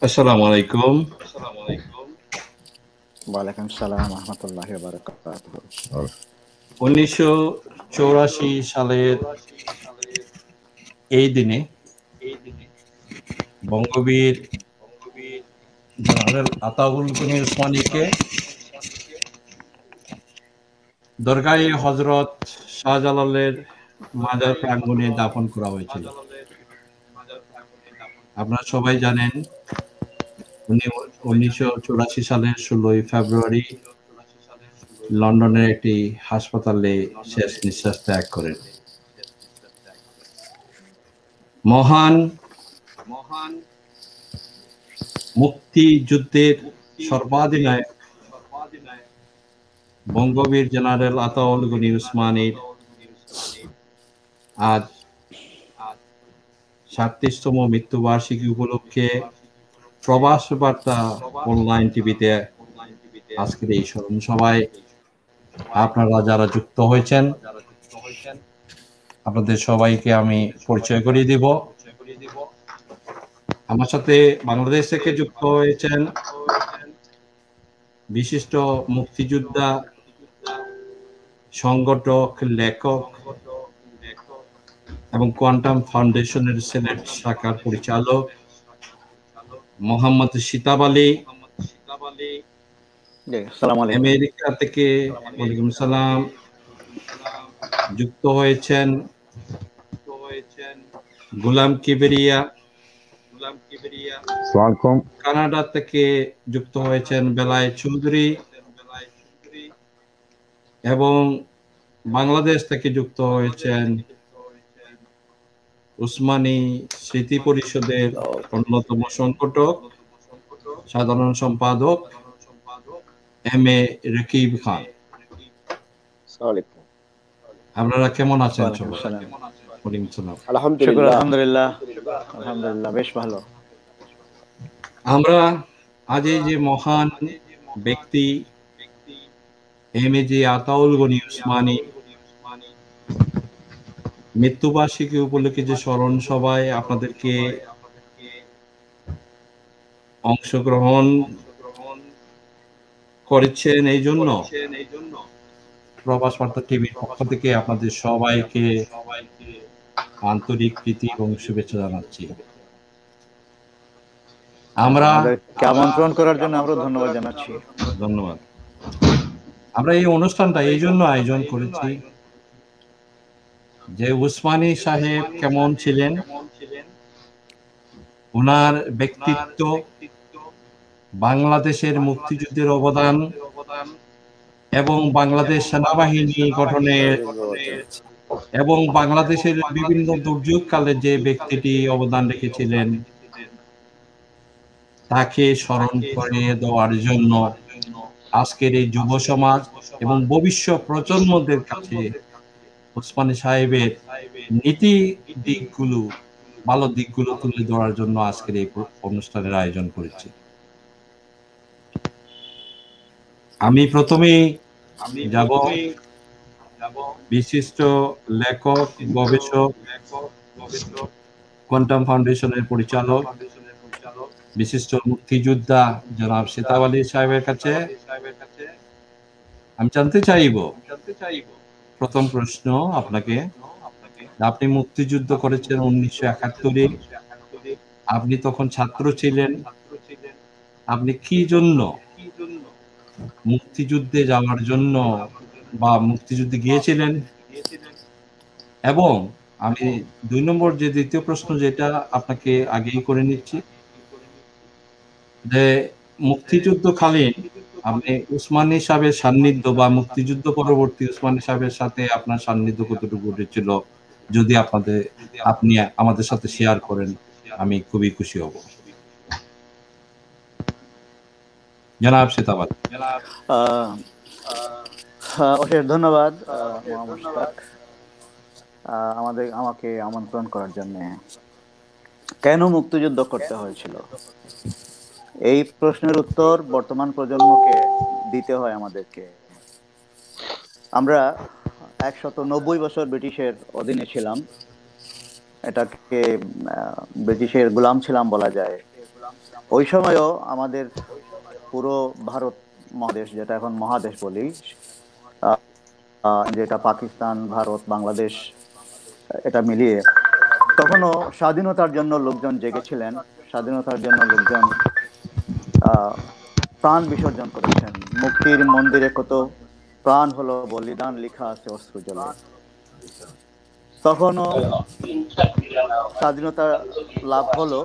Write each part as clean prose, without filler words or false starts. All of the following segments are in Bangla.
আসসালামু আলাইকুম। ওয়ালাইকুম সালাম রহমতুল্লাহি ওয়া বারাকাতুহু। ১৯৮৪ সালের এই দিনে বঙ্গবীর জেনারেল আতাউল গনি উসমানীকে দরগায়ে হযরত শাহজালালের মাজার প্রাঙ্গণে দাফন করা হয়েছিল। আপনারা সবাই জানেন উনি ১৯৮৪ সালের ১৬ই ফেব্রুয়ারি লন্ডনের একটি হাসপাতালে শেষ নিঃশ্বাস ত্যাগ করেন। মহান মুক্তিযুদ্ধের সর্বাধিনায়ক বঙ্গবীর জেনারেল আতাউল গনি উসমানীর আজ ৩৭তম মৃত্যুবার্ষিকী উপলক্ষে প্রবাস বার্তা অনলাইন টিভিতে আজকের এই স্মরণ সভায় আপনারা যারা যুক্ত হয়েছেন আপনাদের সবাইকে আমি পরিচয় করিয়ে দিব। আমার সাথে বাংলাদেশ থেকে যুক্ত হয়েছেন বিশিষ্ট মুক্তিযোদ্ধা, সংগঠক, লেখক এবং কোয়ান্টাম ফাউন্ডেশনের সিলেট শাখার পরিচালক মোহাম্মদ শিতাব আলী। আমেরিকা থেকে ওয়ালাইকুম সালাম যুক্ত হয়েছেন গোলাম কিবরিয়া। কানাডা থেকে যুক্ত হয়েছেন বেলায়েত চৌধুরী এবং বাংলাদেশ থেকে যুক্ত হয়েছেন উসমানী স্মৃতি পরিষদের অন্যতম সংগঠক, সাধারণ সম্পাদক এম.এ. রকিব খান। আপনারা কেমন আছেন সবাই? আলহামদুলিল্লাহ বেশ ভালো। আমরা আজ এই যে মহান ব্যক্তি এম.এ.জি. আতাউল গনি উসমানী মৃত্যুবার্ষিকী উপলক্ষে যে স্মরণ সভায় আপনাদেরকে অংশগ্রহণ করেছেন, এই জন্য প্রবাস বার্তা টিভির পক্ষ থেকে আপনাদের সবাইকে আন্তরিক প্রীতি এবং শুভেচ্ছা জানাচ্ছি। আমরা আমন্ত্রণ করার জন্য আমরা ধন্যবাদ জানাচ্ছি। ধন্যবাদ। আমরা এই অনুষ্ঠানটা এই জন্য আয়োজন করেছি যে উসমানী সাহেব কেমন ছিলেন, ওনার ব্যক্তিত্ব, বাংলাদেশের মুক্তিযুদ্ধের অবদান এবং বাংলাদেশ সেনাবাহিনী গঠনে এবং বাংলাদেশের বিভিন্ন দুর্যোগকালে যে ব্যক্তিটি অবদান রেখেছিলেন তাকে স্মরণ করে দেওয়ার জন্য আজকের এই যুব সমাজ এবং ভবিষ্যৎ প্রজন্মদের কাছে উসমানী সাহেবের নীতি দিকগুলো, ভালো দিকগুলো তুলে ধরার জন্য আজকের এই অনুষ্ঠানের আয়োজন করেছি। আমি প্রথমেই যাব বিশিষ্ট লেখক, গবেষক, কোয়ান্টাম ফাউন্ডেশনের পরিচালক, বিশিষ্ট মুক্তিযোদ্ধা জনাব শিতাব আলী সাহেবের কাছে। আমি জানতে চাইব, প্রথম প্রশ্ন আপনাকে, আপনি মুক্তিযুদ্ধ করেছেন 1971-এ, আপনি তখন ছাত্র ছিলেন, আপনি কি জন্য মুক্তিযুদ্ধে যাওয়ার জন্য বা মুক্তিযুদ্ধে গিয়েছিলেন? এবং আমি 2 নম্বর যে দ্বিতীয় প্রশ্ন যেটা আপনাকে আগেই করে নিচ্ছি, যে মুক্তিযুদ্ধকালীন আপনি উসমানী সাহেবের সান্নিধ্য বা মুক্তিযুদ্ধ পরবর্তী উসমানী সাহেবের সাথে আপনার সান্নিধ্য কতটুকু ঘটেছিল, যদি আপনি আমাদের সাথে শেয়ার করেন আমি খুবই খুশি হব। জনাব শিতাব আলী। অশেষ ধন্যবাদ আমাকে আমন্ত্রণ করার জন্য। কেন মুক্তিযুদ্ধ করতে হয়েছিল, এই প্রশ্নের উত্তর বর্তমান প্রজন্মকে দিতে হয় আমাদেরকে। আমরা 190 বছর ব্রিটিশের অধীনে ছিলাম, এটাকে ব্রিটিশের গোলাম ছিলাম বলা যায়। ওই সময়ও আমাদের পুরো ভারত মহাদেশ, যেটা এখন মহাদেশ বলি, যেটা পাকিস্তান, ভারত, বাংলাদেশ, এটা মিলিয়ে তখনও স্বাধীনতার জন্য লোকজন জেগেছিলেন। স্বাধীনতার জন্য লোকজন আহ প্রাণ বিসর্জন করেছেন। মুক্তির মন্দিরে কত প্রাণ হলো বলিদান, লেখা আছে অস্ত্র জলে। তখনও স্বাধীনতা লাভ হলো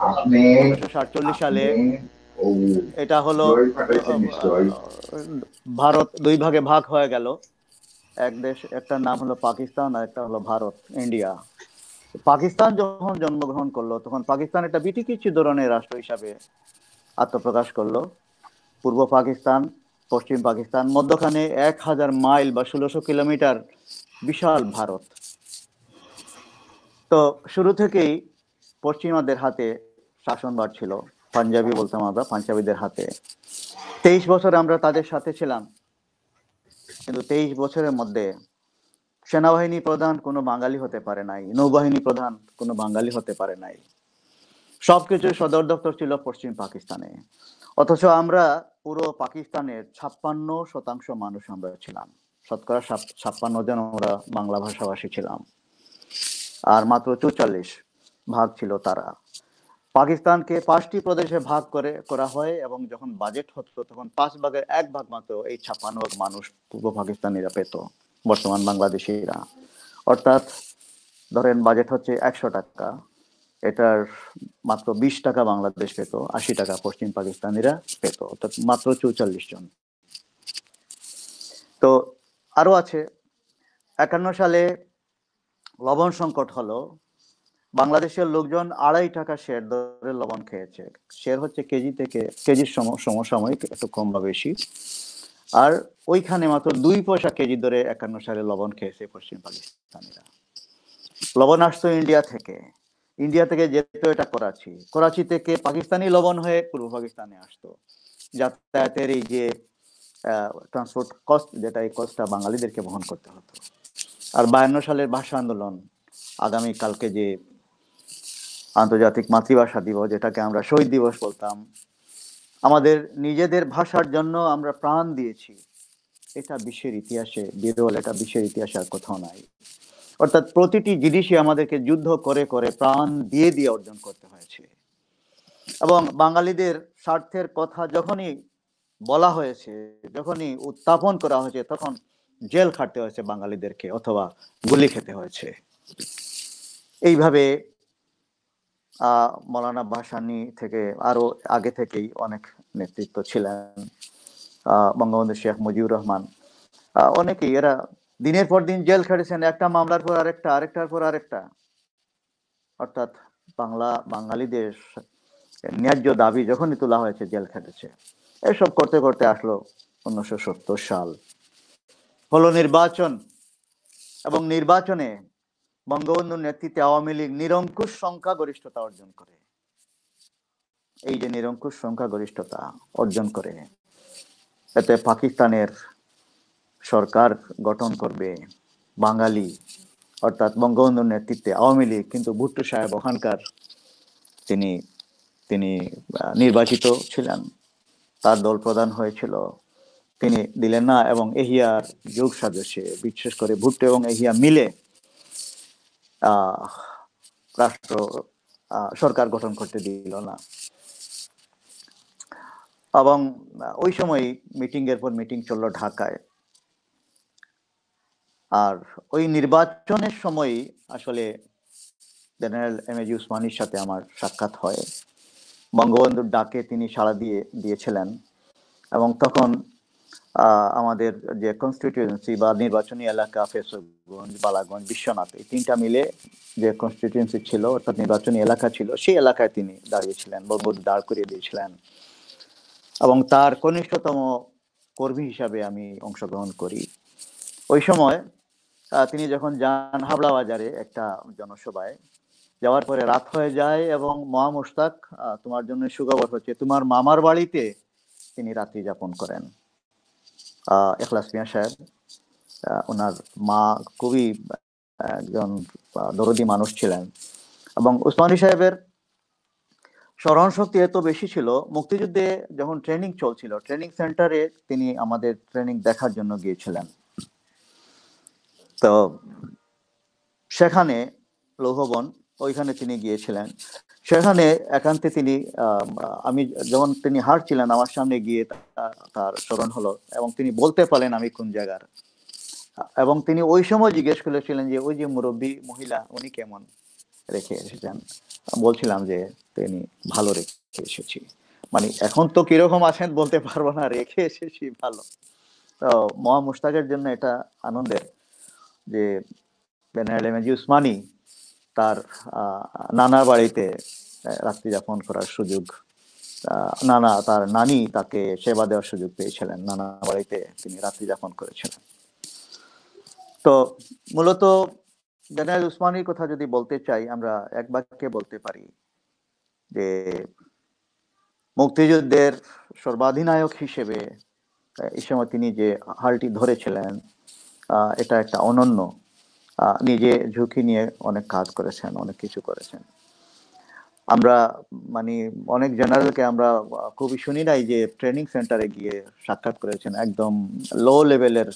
আপনি 1947 সালে। আপনি ও এটা হলো জয় পাঠাইছেন নিশ্চয়। ভারত দুই ভাগে ভাগ হয়ে গেল। এক দেশ, একটা নাম হলো পাকিস্তান আর একটা হলো ভারত, ইন্ডিয়া। পাকিস্তান যখন জন্মগ্রহণ করলো তখন পাকিস্তান একটা বিটিকিচ্ছি ধরনের রাষ্ট্র হিসাবে আত্মপ্রকাশ করলো। পূর্ব পাকিস্তান, পশ্চিম পাকিস্তান, মধ্যখানে 1000 মাইল বা 1600 কিলোমিটার বিশাল ভারত। তো শুরু থেকেই পশ্চিমাদের হাতে শাসনভার ছিল, পাঞ্জাবি বলতাম আমরা, পাঞ্জাবিদের হাতে। 23 বছর আমরা তাদের সাথে ছিলাম, কিন্তু 23 বছরের মধ্যে সেনাবাহিনী প্রধান কোনো বাঙালি হতে পারে নাই, নৌবাহিনী প্রধান কোনো বাঙালি হতে পারে নাই। সবকিছু সদর দপ্তর ছিল পশ্চিম পাকিস্তানে। অথচ আমরা পুরো পাকিস্তানের 56% মানুষ আমরা ছিলাম, শতকরা 56 জন আমরা বাংলা ভাষাভাষী ছিলাম, আর মাত্র 44 ভাগ ছিল তারা। পাকিস্তানকে 5টি প্রদেশে ভাগ করা হয়, এবং যখন বাজেট হতো তখন 5 ভাগের 1 ভাগ মাত্র এই 56 মানুষ পূর্ব পাকিস্তানিরা পেত, বর্তমান বাংলাদেশিরা। অর্থাৎ ধরেন বাজেট হচ্ছে 100 টাকা, এটার মাত্র 20 টাকা বাংলাদেশ পেত, 80 টাকা পশ্চিম পাকিস্তানিরা পেত, অর্থাৎ মাত্র 44 জন। তো আরো আছে, 51 সালে লবণ সংকট হলো। বাংলাদেশের লোকজন 2.5 টাকা শের দরে লবণ খেয়েছে। শের হচ্ছে কেজি থেকে, কেজির সমসাময়িক, একটু কম বা বেশি। আর ওইখানে মাত্র 2 পয়সা কেজি দরে 51 সালে লবণ খেয়েছে পশ্চিম পাকিস্তানিরা। লবণ আসতো ইন্ডিয়া থেকে, ইন্ডিয়া থেকে যেত এটা করাচি, করাচি থেকে পাকিস্তানি লবণ হয়ে পূর্ব পাকিস্তানে আসতো। যাতায়াতের এই যে ট্রান্সপোর্ট কস্ট, যেটা, এই কস্টটা বাঙালিদেরকে বহন করতে হতো। আর 52 সালের ভাষা আন্দোলন, আগামী কালকে যে আন্তর্জাতিক মাতৃভাষা দিবস, যেটাকে আমরা শহীদ দিবস বলতাম, আমাদের নিজেদের ভাষার জন্য আমরা প্রাণ দিয়েছি, এটা বিশ্বের ইতিহাসে বিরল, এটা বিশ্বের ইতিহাসে আর কোথাও নাই। অর্থাৎ প্রতিটি জিনিসই আমাদেরকে যুদ্ধ করে করে প্রাণ দিয়ে দিয়ে অর্জন করতে হয়েছে। এবং বাঙালিদের স্বার্থের কথা যখনই বলা হয়েছে, যখনই উত্থাপন করা হয়েছে, তখন জেল খাটতে হয়েছে বাঙালিদেরকে, অথবা গুলি খেতে হয়েছে। এইভাবে মৌলানা ভাসানী থেকে আরো আগে থেকেই অনেক নেতৃত্ব ছিলেন, বঙ্গবন্ধু শেখ মুজিবুর রহমান, অনেকেই, এরা দিনের পর দিন জেল খেটেছেন, একটা মামলার পর আরেকটা, আরেকটার পর আরেকটা। অর্থাৎ বাঙালিদের ন্যায্য দাবি যখনই তোলা হয়েছে, জেল খেটেছে। এসব করতে করতে আসলো 1970 সাল, হলো নির্বাচন, এবং নির্বাচনে বঙ্গবন্ধুর নেতৃত্বে আওয়ামী লীগ নিরঙ্কুশ সংখ্যাগরিষ্ঠতা অর্জন করে। এই যে নিরঙ্কুশ সংখ্যাগরিষ্ঠতা অর্জন করে, এতে পাকিস্তানের সরকার গঠন করবে বাঙালি, অর্থাৎ বঙ্গবন্ধুর নেতৃত্বে আওয়ামী লীগ। কিন্তু ভুট্টো সাহেব ওখানকার, তিনি তিনি নির্বাচিত ছিলেন, তার দল প্রধান হয়েছিল, তিনি দিলেন না, এবং এহিয়ার যোগ সাজসে, বিশেষ করে ভুট্টো এবং এহিয়া মিলে রাষ্ট্র সরকার গঠন করতে দিল না। এবং ওই সময় মিটিং এর পর মিটিং চললো ঢাকায়। আর ওই নির্বাচনের সময় আসলে জেনারেল এম এ জি উসমানির সাথে আমার সাক্ষাৎ হয়। বঙ্গবন্ধুর ডাকে তিনি সাড়া দিয়েছিলেন, এবং তখন আমাদের যে কনস্টিটিউয়েন্সি বা নির্বাচনী এলাকা, ফেসগঞ্জ, বালাগঞ্জ, বিশ্বনাথ, এই 3টা মিলে যে কনস্টিটিউয়েন্সি ছিল, অর্থাৎ নির্বাচনী এলাকা ছিল, সেই এলাকায় তিনি দাঁড়িয়েছিলেন, বঙ্গবন্ধু দাঁড় করিয়ে দিয়েছিলেন, এবং তার কনিষ্ঠতম কর্মী হিসাবে আমি অংশগ্রহণ করি। ওই সময় তিনি যখন যান হাবড়া বাজারে একটা জনসভায়, যাওয়ার পরে রাত হয়ে যায়, এবং মহা মুশতাক, তোমার জন্য সুখবর হচ্ছে, তোমার মামার বাড়িতে তিনি রাত্রি যাপন করেন। এখলাস মিয়া সাহেব, ওনার মা খুবই একজন দরদি মানুষ ছিলেন, এবং উসমানী সাহেবের স্মরণ শক্তি এত বেশি ছিল, মুক্তিযুদ্ধে যখন ট্রেনিং চলছিল, ট্রেনিং সেন্টারে তিনি আমাদের ট্রেনিং দেখার জন্য গিয়েছিলেন। তো সেখানে লৌহবন, ওইখানে তিনি গিয়েছিলেন। সেখানে একান্তে তিনি আমি যখন তিনি হাঁটছিলেন আমার সামনে গিয়ে তার স্মরণ হলো এবং তিনি বলতে পারলেন আমি কোন জায়গার। এবং তিনি ওই সময় জিজ্ঞেস করেছিলেন যে ওই যে মুরব্বী মহিলা উনি কেমন রেখে এসেছেন। বলছিলাম যে তিনি ভালো রেখে এসেছি, মানে এখন তো কিরকম আছেন বলতে পারবো না, রেখে এসেছি ভালো। তো মহা মুশতাকের জন্য এটা আনন্দের যে জেনারেল এমএজি উসমানী তার নানার বাড়িতে রাত্রি যাপন করার সুযোগ, নানা তার নানি তাকে সেবা দেওয়ার সুযোগ পেয়েছিলেন, নানা বাড়িতে তিনি রাত্রি যাপন করেছিলেন। তো মূলত জেনারেল উসমানীর কথা যদি বলতে চাই, আমরা এক বাক্যে বলতে পারি যে মুক্তিযুদ্ধের সর্বাধিনায়ক হিসেবে এই সময় তিনি যে হালটি ধরেছিলেন এটা একটা অনন্য। নিজে ঝুঁকি নিয়ে অনেক কাজ করেছেন, অনেক কিছু করেছেন। আমরা মানে অনেক জেনারেলকে আমরা খুবই শুনি নাই যে ট্রেনিং সেন্টারে গিয়ে সাক্ষাৎ করেছেন একদম লো লেভেলের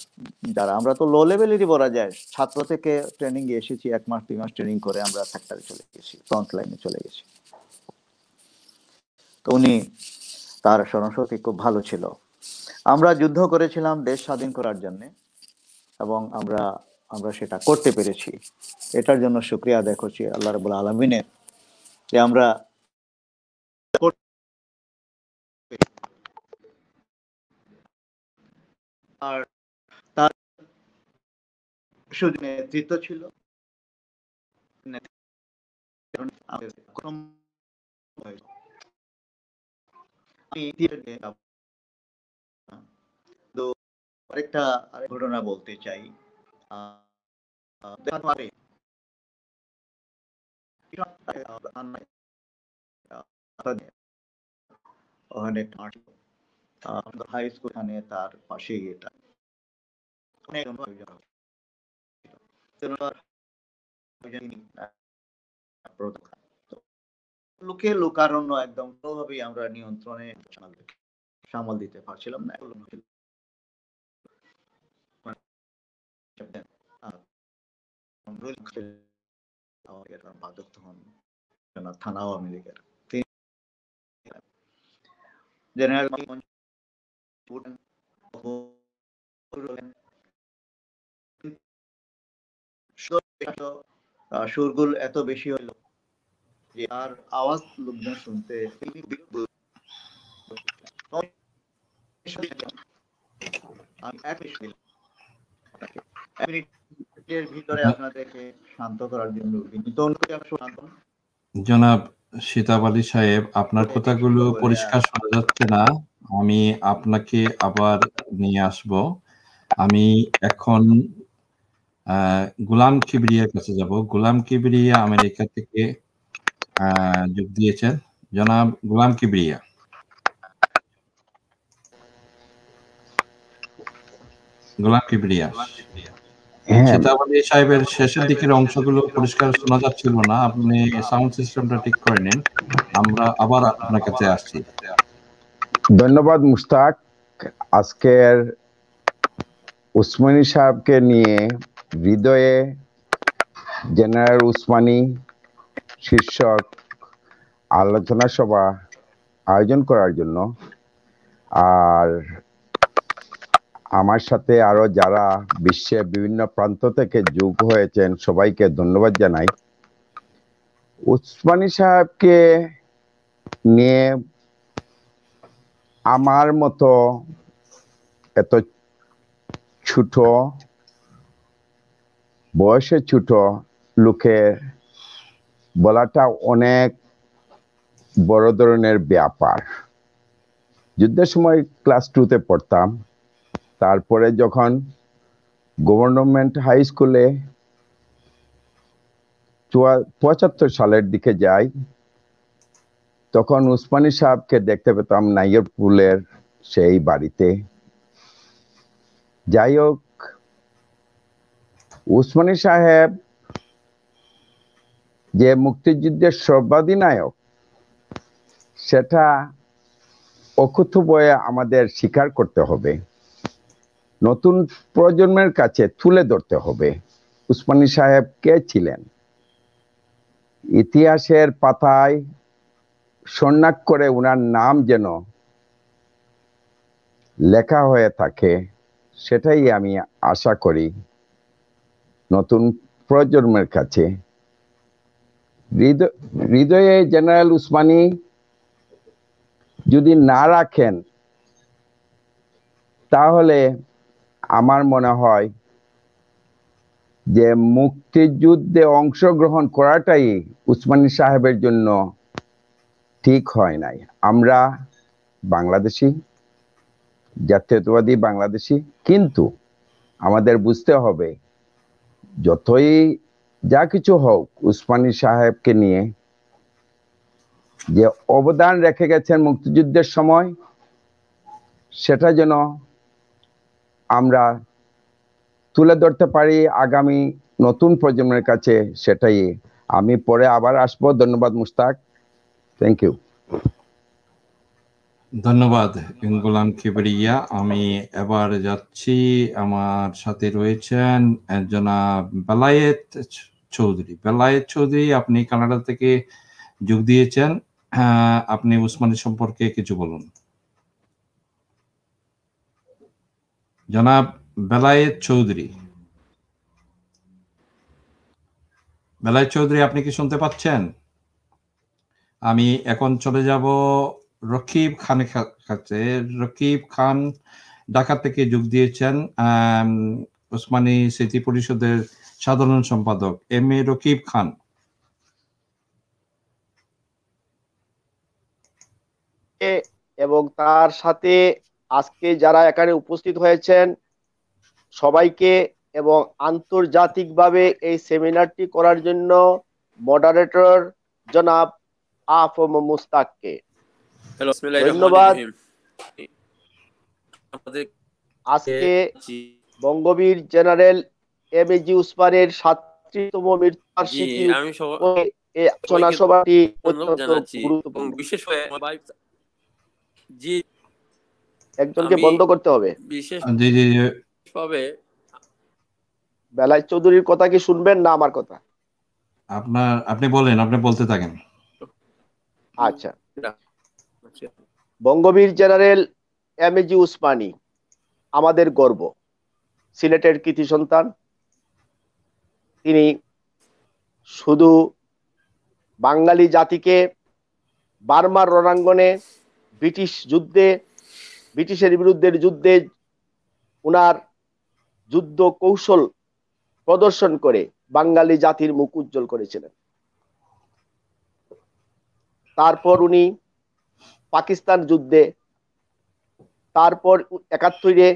যারা। আমরা তো লো লেভেলেরই বলা যায়, ছাত্র থেকে ট্রেনিং এ এসেছি, 1 মাস 2 মাস ট্রেনিং করে আমরা সেক্টরে চলে গেছি, ফ্রন্ট লাইনে চলে গেছি। তো উনি, তার স্মরণশক্তি খুব ভালো ছিল। আমরা যুদ্ধ করেছিলাম দেশ স্বাধীন করার জন্য এবং আমরা সেটা করতে পেরেছি। এটার জন্য শুকরিয়া আদায় করছি আল্লাহ রাব্বুল আলামিনের যে আমরা আর তার শুধু নেতৃত্ব ছিল, আরেকটা ঘটনা বলতে চাই। অনেক হাই স্কুল তার পাশেই এটা অনেক লোকে লোকারণ্য একদম কোনোভাবেই আমরা নিয়ন্ত্রণে সামাল দিতে পারছিলাম না। থানা আওয়ামী লীগের জেনারেল সুরগুল এত বেশি হলো যে আর আওয়াজ লোকজন শুনতে ভিতরে আপনাদেরকে শান্ত করার জন্য জনাব সিতাব আলী সাহেব, আপনার কথাগুলো পরিষ্কার শোনা যাচ্ছে না। আমি আপনাকে আবার নিয়ে আসব। আমি এখন গোলাম কিবরিয়ার কাছে যাব। গোলাম কিবরিয়া আমেরিকা থেকে যোগ দিয়েছেন। জনাব গোলাম কিবরিয়া। গোলাম কিবরিয়া। সিতাব আলী সাহেবের শেষের দিকের অংশগুলো পরিষ্কার শোনা যাচ্ছিল না। আপনি সাউন্ড সিস্টেমটা ঠিক করে নিন, আমরা আবার আপনার কাছে আসছি। ধন্যবাদ মুশতাক। আজকের উসমানী সাহেবকে নিয়ে হৃদয়ে জেনারেল উসমানী শীর্ষক আলোচনা সভা আয়োজন করার জন্য, আর আমার সাথে আরো যারা বিশ্বের বিভিন্ন প্রান্ত থেকে যোগ হয়েছেন সবাইকে ধন্যবাদ জানাই। উসমানী সাহেবকে নিয়ে আমার মতো এত ছোট বয়সে ছোট লোকের বলাটা অনেক বড় ধরনের ব্যাপার। যুদ্ধের সময় ক্লাস 2-তে পড়তাম, তারপরে যখন গভর্নমেন্ট হাই স্কুলে 75 সালের দিকে যাই, তখন উসমানী সাহেবকে দেখতে পেতাম নাইয়ারপুলের সেই বাড়িতে। যাই হোক, উসমানী সাহেব যে মুক্তিযুদ্ধের সর্বাধিনায়ক সেটা অকুতোভয়ে আমাদের স্বীকার করতে হবে, নতুন প্রজন্মের কাছে তুলে ধরতে হবে উসমানী সাহেব কে ছিলেন। ইতিহাসের পাতায় স্বর্ণাক্ষরে উনার নাম যেন লেখা হয়ে থাকে, সেটাই আমি আশা করি নতুন প্রজন্মের কাছে। হৃদয়ে জেনারেল উসমানী যদি না রাখেন, তাহলে আমার মনে হয় যে মুক্তিযুদ্ধে অংশগ্রহণ করাটাই উসমানী সাহেবের জন্য ঠিক হয় নাই। আমরা বাংলাদেশি, জাতীয়তাবাদী বাংলাদেশি, কিন্তু আমাদের বুঝতে হবে যতই যা কিছু হোক উসমানী সাহেবকে নিয়ে যে অবদান রেখে গেছেন মুক্তিযুদ্ধের সময়, সেটা যেন আমরা তুলে ধরতে পারি আগামী নতুন প্রজন্মের কাছে। সেটাই আমি পরে আবার আসবো। ধন্যবাদ মুস্তাক, থ্যাংক ইউ। ধন্যবাদ গোলাম কিবরিয়া। আমি এবার যাচ্ছি, আমার সাথে রয়েছেন জনাব বেলায়েত চৌধুরী। বেলায়েত চৌধুরী, আপনি কানাডা থেকে যোগ দিয়েছেন, আপনি উসমানী সম্পর্কে কিছু বলুন। জনাব বেলায়েত চৌধুরী, বেলায়েত চৌধুরী, আপনি কি শুনতে পাচ্ছেন? আমি এখন চলে যাব রকিব খানের কাছে। রকিব খান ঢাকা থেকে যোগ দিয়েছেন, উসমানী স্মৃতি পরিষদের সাধারণ সম্পাদক এম এ রকিব খান। এবং তার সাথে আজকে যারা এখানে উপস্থিত হয়েছেন সবাইকে, এবং আন্তর্জাতিকভাবে এই সেমিনারটি করার জন্য মডারেটর জনাব আফম মুস্তাককে ধন্যবাদ। আজকে বঙ্গবীর জেনারেল এম এ জি উসমানের ৭০তম মৃত্যুবার্ষিকী এই আলোচনা সভাটি অত্যন্ত গুরুত্বপূর্ণ। একজনকে বন্ধ করতে হবে। বেলায়েত চৌধুরীর কথা কি শুনবেন না আমার কথা? আপনি বলেন, আপনি বলতে থাকেন। আচ্ছা, বঙ্গবীর জেনারেল এম এ জি উসমানী আমাদের গর্ব, সিলেটের কৃতি সন্তান। তিনি শুধু বাঙালি জাতিকে বার্মার রণাঙ্গনে ব্রিটিশের যুদ্ধে উনার যুদ্ধ কৌশল প্রদর্শন করে বাঙালি জাতির মুখ উজ্জ্বল করেছিলেন। তারপর উনি পাকিস্তান যুদ্ধে, তারপর ৭১-এ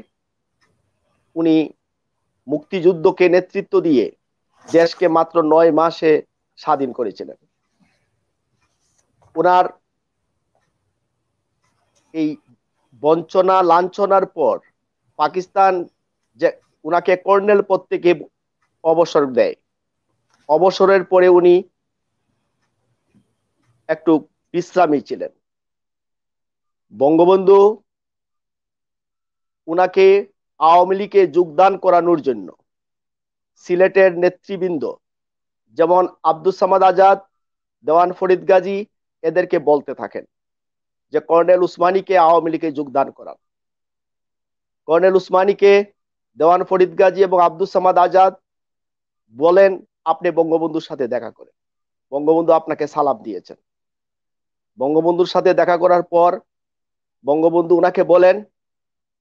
উনি মুক্তিযুদ্ধকে নেতৃত্ব দিয়ে দেশকে মাত্র ৯ মাসে স্বাধীন করেছিলেন। ওনার এই বঞ্চনা লাঞ্ছনার পর পাকিস্তান যে উনাকে কর্নেল পদ থেকে অবসর দেয়। অবসরের পরে উনি একটু বিশ্রামী ছিলেন। বঙ্গবন্ধু উনাকে আওয়ামী লীগে যোগদান করানোর জন্য সিলেটের নেতৃবৃন্দ যেমন আব্দুস সামাদ আজাদ, দেওয়ান ফরিদ গাজী এদেরকে বলতে থাকেন যে কর্নেল উসমানীকে আওয়ামী লীগে যোগদান করান। কর্নেল উসমানীকে দেওয়ান ফরিদ গাজী এবং আব্দুস সামাদ আজাদ বলেন, আপনি বঙ্গবন্ধুর সাথে দেখা করেন। বঙ্গবন্ধু আপনাকে সালাম দিয়েছেন। বঙ্গবন্ধুর সাথে দেখা করার পর বঙ্গবন্ধু উনাকে বলেন,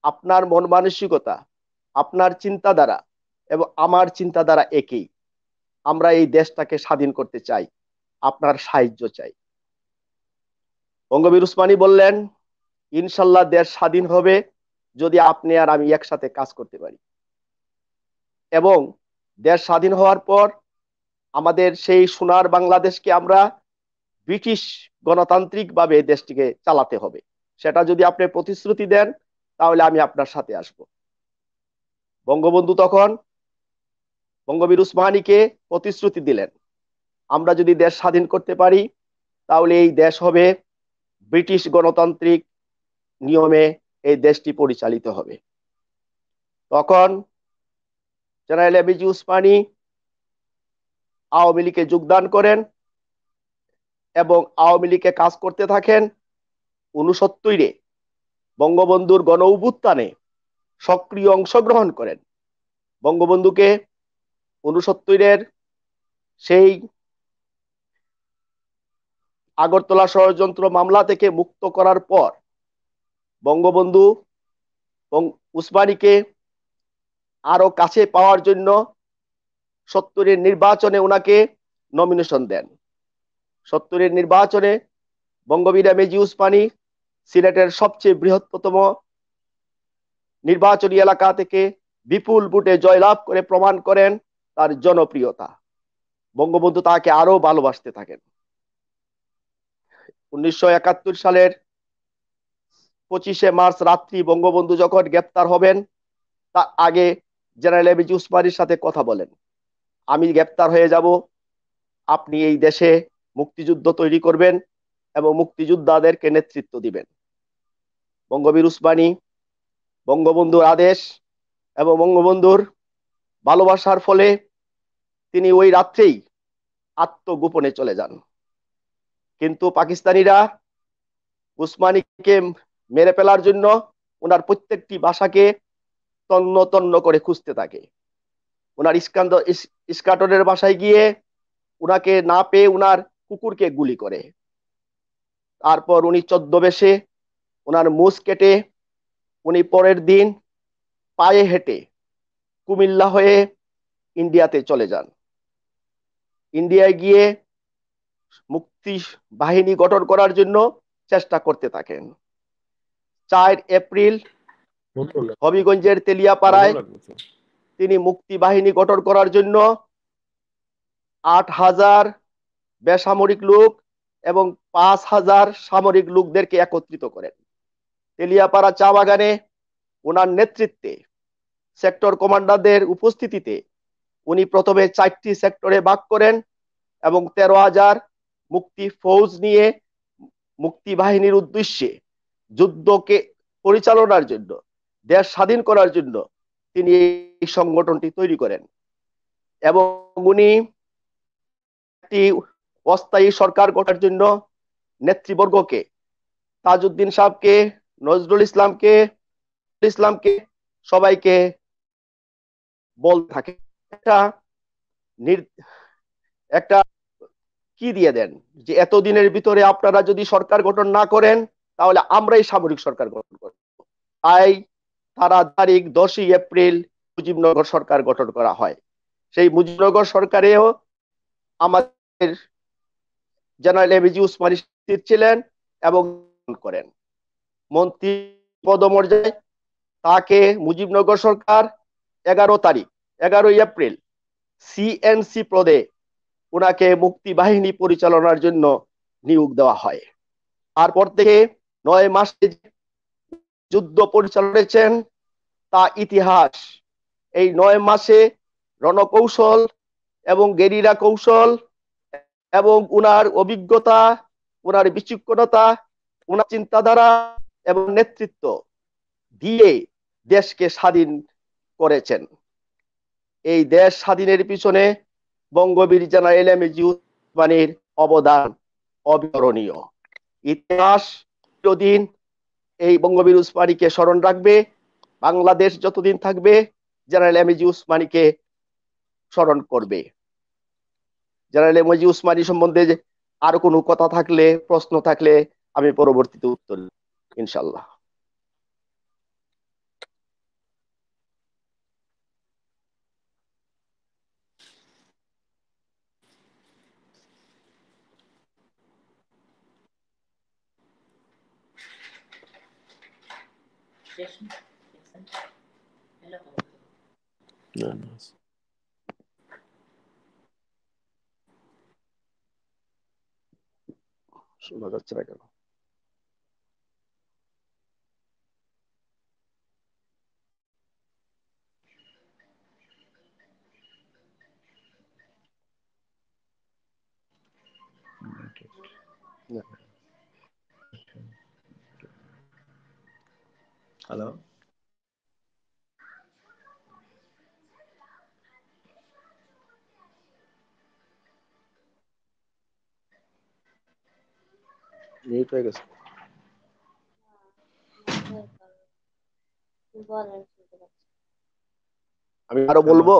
আপনার মন মানসিকতা, আপনার চিন্তাধারা এবং আমার চিন্তাধারা একই। আমরা এই দেশটাকে স্বাধীন করতে চাই, আপনার সাহায্য চাই। বঙ্গবীর উসমানী বললেন, ইনশাল্লাহ দেশ স্বাধীন হবে যদি আপনি আর আমি একসাথে কাজ করতে পারি। এবং দেশ স্বাধীন হওয়ার পর আমাদের সেই সোনার বাংলাদেশকে আমরা ব্রিটিশ গণতান্ত্রিকভাবে দেশটিকে চালাতে হবে। সেটা যদি আপনি প্রতিশ্রুতি দেন তাহলে আমি আপনার সাথে আসব। বঙ্গবন্ধু তখন বঙ্গবীর উসমানীকে প্রতিশ্রুতি দিলেন, আমরা যদি দেশ স্বাধীন করতে পারি তাহলে এই দেশ হবে ব্রিটিশ গণতান্ত্রিক নিয়মে এই দেশটি পরিচালিত হবে। তখন জেনারেল এবিজি উসমানী আওয়ামী লীগে যোগদান করেন এবং আওয়ামী লীগে কাজ করতে থাকেন। 69 বঙ্গবন্ধুর গণ অভ্যুত্থানে সক্রিয় অংশগ্রহণ করেন। বঙ্গবন্ধুকে 69 সেই আগরতলা ষড়যন্ত্র মামলা থেকে মুক্ত করার পর বঙ্গবন্ধু উসমানীকে আরো কাছে পাওয়ার জন্য 70 নির্বাচনে ওনাকে নমিনেশন দেন। 70 নির্বাচনে বঙ্গবীর এমএজি উসমানী সিলেটের সবচেয়ে বৃহত্তম নির্বাচনী এলাকা থেকে বিপুল ভোটে জয়লাভ করে প্রমাণ করেন তার জনপ্রিয়তা। বঙ্গবন্ধু তাকে আরো ভালোবাসতে থাকেন। 1971 সালের 25 মার্চ রাত্রি বঙ্গবন্ধু যখন গ্রেপ্তার হবেন, তার আগে জেনারেল এবিজি উসমানীর সাথে কথা বলেন, আমি গ্রেপ্তার হয়ে যাব, আপনি এই দেশে মুক্তিযুদ্ধ তৈরি করবেন এবং মুক্তিযোদ্ধাদেরকে নেতৃত্ব দিবেন। বঙ্গবীর উসমানী বঙ্গবন্ধুর আদেশ এবং বঙ্গবন্ধুর ভালোবাসার ফলে তিনি ওই রাত্রেই আত্মগোপনে চলে যান। কিন্তু পাকিস্তানিরা উসমানীকে মেরে ফেলার জন্য ওনার প্রত্যেকটি বাসাকে তন্ন তন্ন করে খুঁজতে থাকে। ওনার ইস্কাটনের বাসায় গিয়ে উনাকে না পেয়ে উনার কুকুরকে গুলি করে। তারপর উনি ছদ্মবেশে ওনার মুছ কেটে উনি পরের দিন পায়ে হেঁটে কুমিল্লা হয়ে ইন্ডিয়াতে চলে যান। ইন্ডিয়ায় গিয়ে মুক্তি বাহিনী গঠন করার জন্য চেষ্টা করতে থাকেন। 4 এপ্রিল হবিগঞ্জের তেলিয়াপাড়ায় তিনি মুক্তি বাহিনী গঠন করার জন্য 8,000 বেসামরিক লোক এবং 5,000 সামরিক লোকদেরকে একত্রিত করেন। তেলিয়াপাড়া চা বাগানে ওনার নেতৃত্বে সেক্টর কমান্ডারদের উপস্থিতিতে উনি প্রথমে 4টি সেক্টরে ভাগ করেন এবং 13,000 মুক্তি ফৌজ নিয়ে মুক্তি বাহিনীর উদ্দেশ্যে যুদ্ধকে পরিচালনার জন্য, দেশ স্বাধীন করার জন্য তিনি এই সংগঠনটি তৈরি করেন এবং উনি একটি অস্থায়ী সরকার গঠনের জন্য নেতৃবর্গকে, তাজউদ্দিন সাহেবকে, নজরুল ইসলামকে সবাইকে বলতে থাকে একটা কি দিয়ে দেন যে এতদিনের ভিতরে আপনারা যদি সরকার গঠন না করেন তাহলে আমরাই সামরিক সরকার গঠন করব। তাই তারা তারিখ 10 এপ্রিল মুজিবনগর সরকার গঠন করা হয়। সেই মুজিবনগর সরকারেও আমাদের জেনারেল এবিজি উসমানী ছিলেন এবং করেন মন্ত্রী পদমর্যাদায়। তাকে মুজিবনগর সরকার 11 এপ্রিল সিএনসি পদে ওনাকে মুক্তি বাহিনী পরিচালনার জন্য নিয়োগ দেওয়া হয়। তারপর থেকে 9 মাসে যুদ্ধ পরিচালনা করেছেন তা ইতিহাস। এই 9 মাসে রণকৌশল এবং গেরিলা কৌশল এবং উনার অভিজ্ঞতা, উনার বিচক্ষণতা, উনার চিন্তাধারা এবং নেতৃত্ব দিয়ে দেশকে স্বাধীন করেছেন। এই দেশ স্বাধীনের পিছনে বঙ্গবীর জেনারেল এমএজি উসমানীর অবদান অবিস্মরণীয়। ইতিহাস যতদিন এই বঙ্গবীর উসমানীকে স্মরণ রাখবে, বাংলাদেশ যতদিন থাকবে জেনারেল এমএজি উসমানীকে স্মরণ করবে। জেনারেল এমএজি উসমানী সম্বন্ধে আরো কোনো কথা থাকলে, প্রশ্ন থাকলে আমি পরবর্তীতে উত্তর ইনশাল্লাহ। শোনা যাচ্ছে না কেন? হ্যালো, মিউট হয়ে গেছে। আমি আরো বলবো।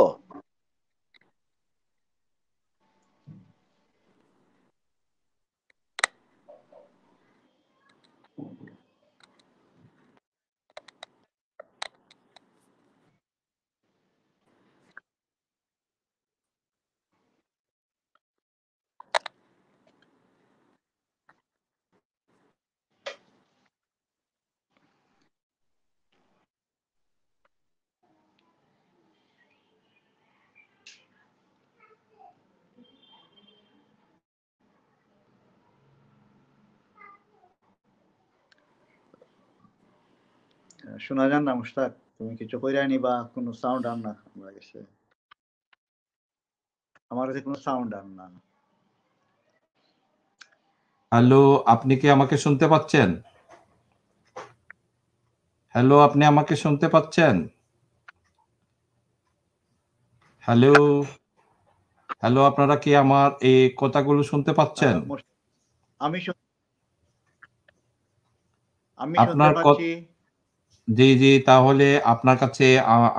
শোনা যান না মুশতাক? তুমি কিছু কইরানি বা কোনো সাউন্ড আন না আমার কাছে? আমার কাছে কোনো সাউন্ড আন না। হ্যালো, আপনি কি আমাকে শুনতে পাচ্ছেন? হ্যালো, আপনি আমাকে শুনতে পাচ্ছেন? হ্যালো, হ্যালো, আপনারা কি আমার এই কথাগুলো শুনতে পাচ্ছেন? আমি শুনতে আপনার পাচ্ছি। জি, জি, তাহলে আপনার কাছে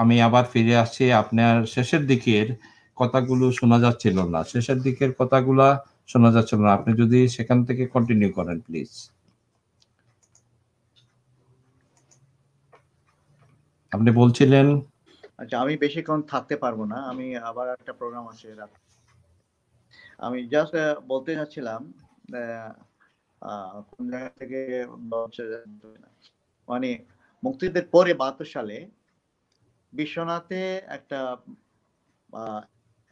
আমি আবার ফিরে আসছি। আপনার শেষের দিকের কথাগুলো শোনা যাচ্ছিল না। শেষের দিকের কথাগুলা শোনা যাচ্ছিল না। আপনি যদি সেখান থেকে কন্টিনিউ করেন প্লিজ। আপনি বলছিলেন? আচ্ছা, আমি বেশিক্ষণ থাকতে পারবো না। আমি আবার একটা প্রোগ্রাম আছে রাত। আমি জাস্ট বলতে চাচ্ছিলাম কোন জায়গা থেকে মানে মুক্তিযুদ্ধের পরে ৭২ সালে বিশ্বনাথে একটা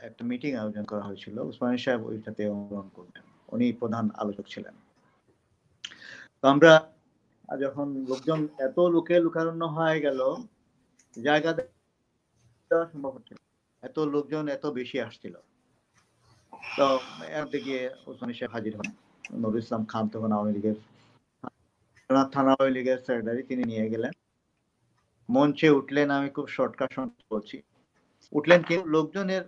একটা মিটিং আয়োজন করা হয়েছিল। উসমানী সাহেব ওইটাতে অংশগ্রহণ করবেন, উনি প্রধান আলোচক ছিলেন। তো আমরা যখন লোকজন এত লুকারণ্য হয়ে গেল, জায়গা দেওয়া সম্ভব হচ্ছে না, এত লোকজন এত বেশি আসছিল। তো এর দিকে উসমানী সাহেব হাজির হন। নুরুল ইসলাম খান তখন আওয়ামী লীগের থানা আওয়ামী লীগের সেক্রেটারি, তিনি নিয়ে গেলেন, মঞ্চে উঠলেন। আমি খুব শর্টকাট বলছি। উঠলেন, কিন্তু লোকজনের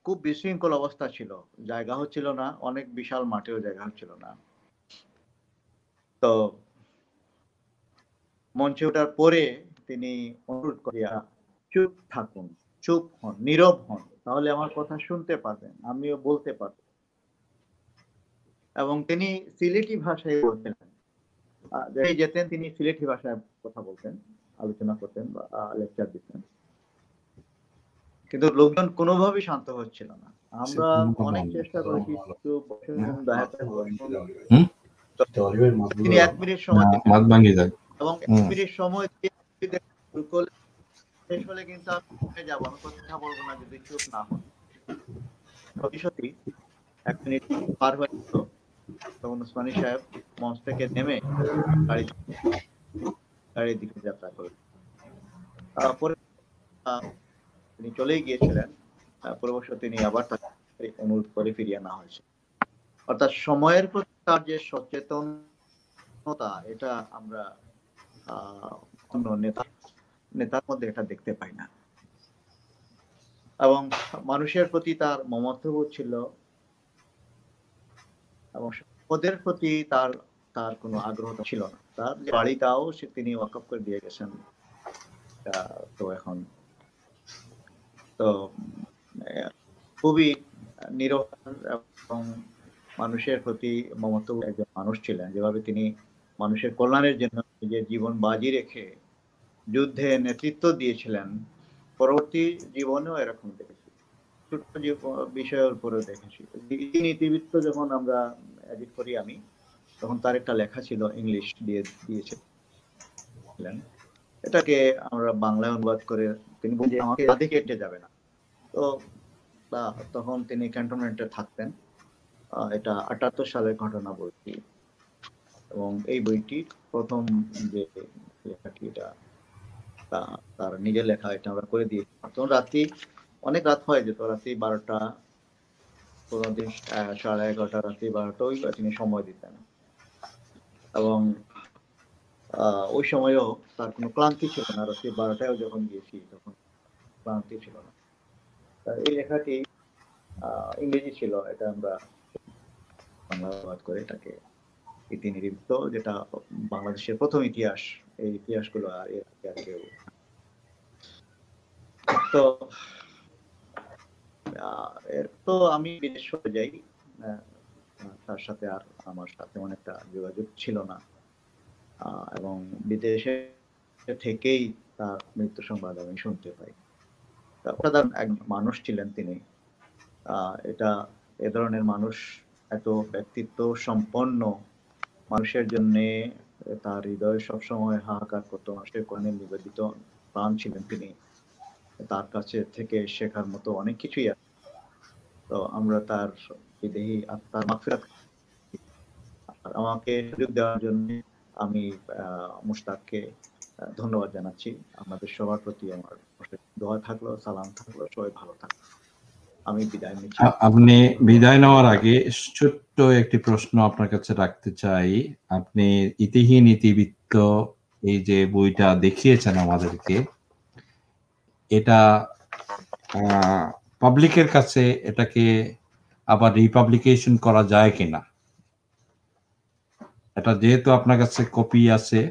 খুব বিশৃঙ্খল অবস্থা ছিল, জায়গা হচ্ছিল না, অনেক বিশাল মাঠেও জায়গা হচ্ছিল না। তো মঞ্চে ওঠার পরে তিনি অনুরোধ করিয়া চুপ থাকুন, চুপ হন, নীরব হন, তাহলে আমার কথা শুনতে পারবেন, আমিও বলতে পারবো। এবং তিনি সিলেটি ভাষায় বলতেন, যেতেন তিনি সিলেটি ভাষায় কথা বলতেন, আলোচনা করতেন বা লেকচার দিতেন, কিন্তু লোকজন কোনোভাবেই শান্ত হচ্ছিল না। আমরা অনেক চেষ্টা করেছি একটু বসে তিনি 1 মিনিট সময় দিলেন এবং 1 মিনিট সময় শেষ হলে কিন্তু আমি যাবো, আমি কথা বলবো না যদি চুপ না হন। সত্যি 1 মিনিট পার হয়ে গেল, তখন উসমানী সাহেব মঞ্চ থেকে নেমে গাড়ির দিকে যাত্রা করলেন। তারপরে তিনি চলেই গিয়েছিলেন। পরবর্তী তিনি আবার তাকে অনুরোধ করে ফিরিয়ে নেওয়া হয়েছে। অর্থাৎ সময়ের প্রতি তার যে সচেতনতা, এটা আমরা অন্য নেতার মধ্যে এটা দেখতে পাই না। এবং মানুষের প্রতি তার মমত্ববোধ ছিল এবং সম্পদের প্রতি তার কোনো আগ্রহ ছিল না। তার বাড়িটাও তিনি ওয়াকফ করে দিয়ে গেছেন। তো এখন তো খুবই নিরহ এবং মানুষের প্রতি মমত্ববোধ একজন মানুষ ছিলেন। যেভাবে তিনি মানুষের কল্যাণের জন্য নিজের জীবন বাজি রেখে যুদ্ধে নেতৃত্ব দিয়েছিলেন, পরবর্তী জীবনেও এরকম দেখেছি। ছোট বিষয়ের উপরেও দেখেছি। ইতিবৃত্ত যখন আমরা এডিট করি আমি, তখন তার একটা লেখা ছিল, ইংলিশ দিয়েছিলেন, এটাকে আমরা বাংলায় অনুবাদ করে তিনি বলছেন আমাকে রাধে কেটে যাবে না। তো তখন তিনি ক্যান্টনমেন্টে থাকতেন। এটা ৭৮ সালের ঘটনা বলছি। এবং এই বইটির প্রথম যে লেখাটি, এটা তার নিজের লেখা, এটা আমরা করে দিয়েছি। তখন রাত্রি অনেক রাত হয়ে যেত, রাত্রি 12টা, কোনদিন 11:30, রাত্রি 12টা তিনি সময় দিতেন। এবং ওই সময়ও তার কোনো ক্লান্তি ছিল না। রাত্রি 12টায়ও যখন গিয়েছি তখন ক্লান্তি ছিল না। এই লেখাটি ইংরেজি ছিল, এটা আমরা বাংলা অনুবাদ করে এটাকে ইতিনিবৃত্ত, যেটা বাংলাদেশের প্রথম ইতিহাস। এই ইতিহাসগুলো আর কেউ। তো এর তো আমি বিদেশ চলে যাই, তার সাথে আর আমার সাথে অনেকটা যোগাযোগ ছিল না, এবং বিদেশে থেকেই তার মৃত্যু সংবাদ আমি শুনতে পাই। অসাধারণ এক মানুষ ছিলেন তিনি। এটা এ ধরনের মানুষ, এত ব্যক্তিত্ব সম্পন্ন মানুষের জন্য তার হৃদয় সবসময় হাহাকার করতো, মানুষের কর্ণে নিবেদিত প্রাণ ছিলেন তিনি। তার কাছে থেকে শেখার মতো অনেক কিছুই আছে। তো আমরা তার বিদেহী আত্মার মাগফিরাত, আমাকে সুযোগ দেওয়ার জন্য আমি মুশতাককে ধন্যবাদ জানাচ্ছি। আপনাদের সবার প্রতি আমার দোয়া থাকলো, সালাম থাকলো, সবাই ভালো থাকলো। আমি বিদায় নিচ্ছি। আপনি বিদায় নেওয়ার আগে ছোট্ট একটি প্রশ্ন আপনার কাছে রাখতে চাই। আপনি ইতিহীন ইতিবৃত্ত এই যে বইটা দেখিয়েছেন আমাদেরকে, এটা পাবলিকের কাছে এটাকে আবার রিপাবলিকেশন করা যায় কিনা? এটা যেহেতু আপনার কাছে কপি আছে,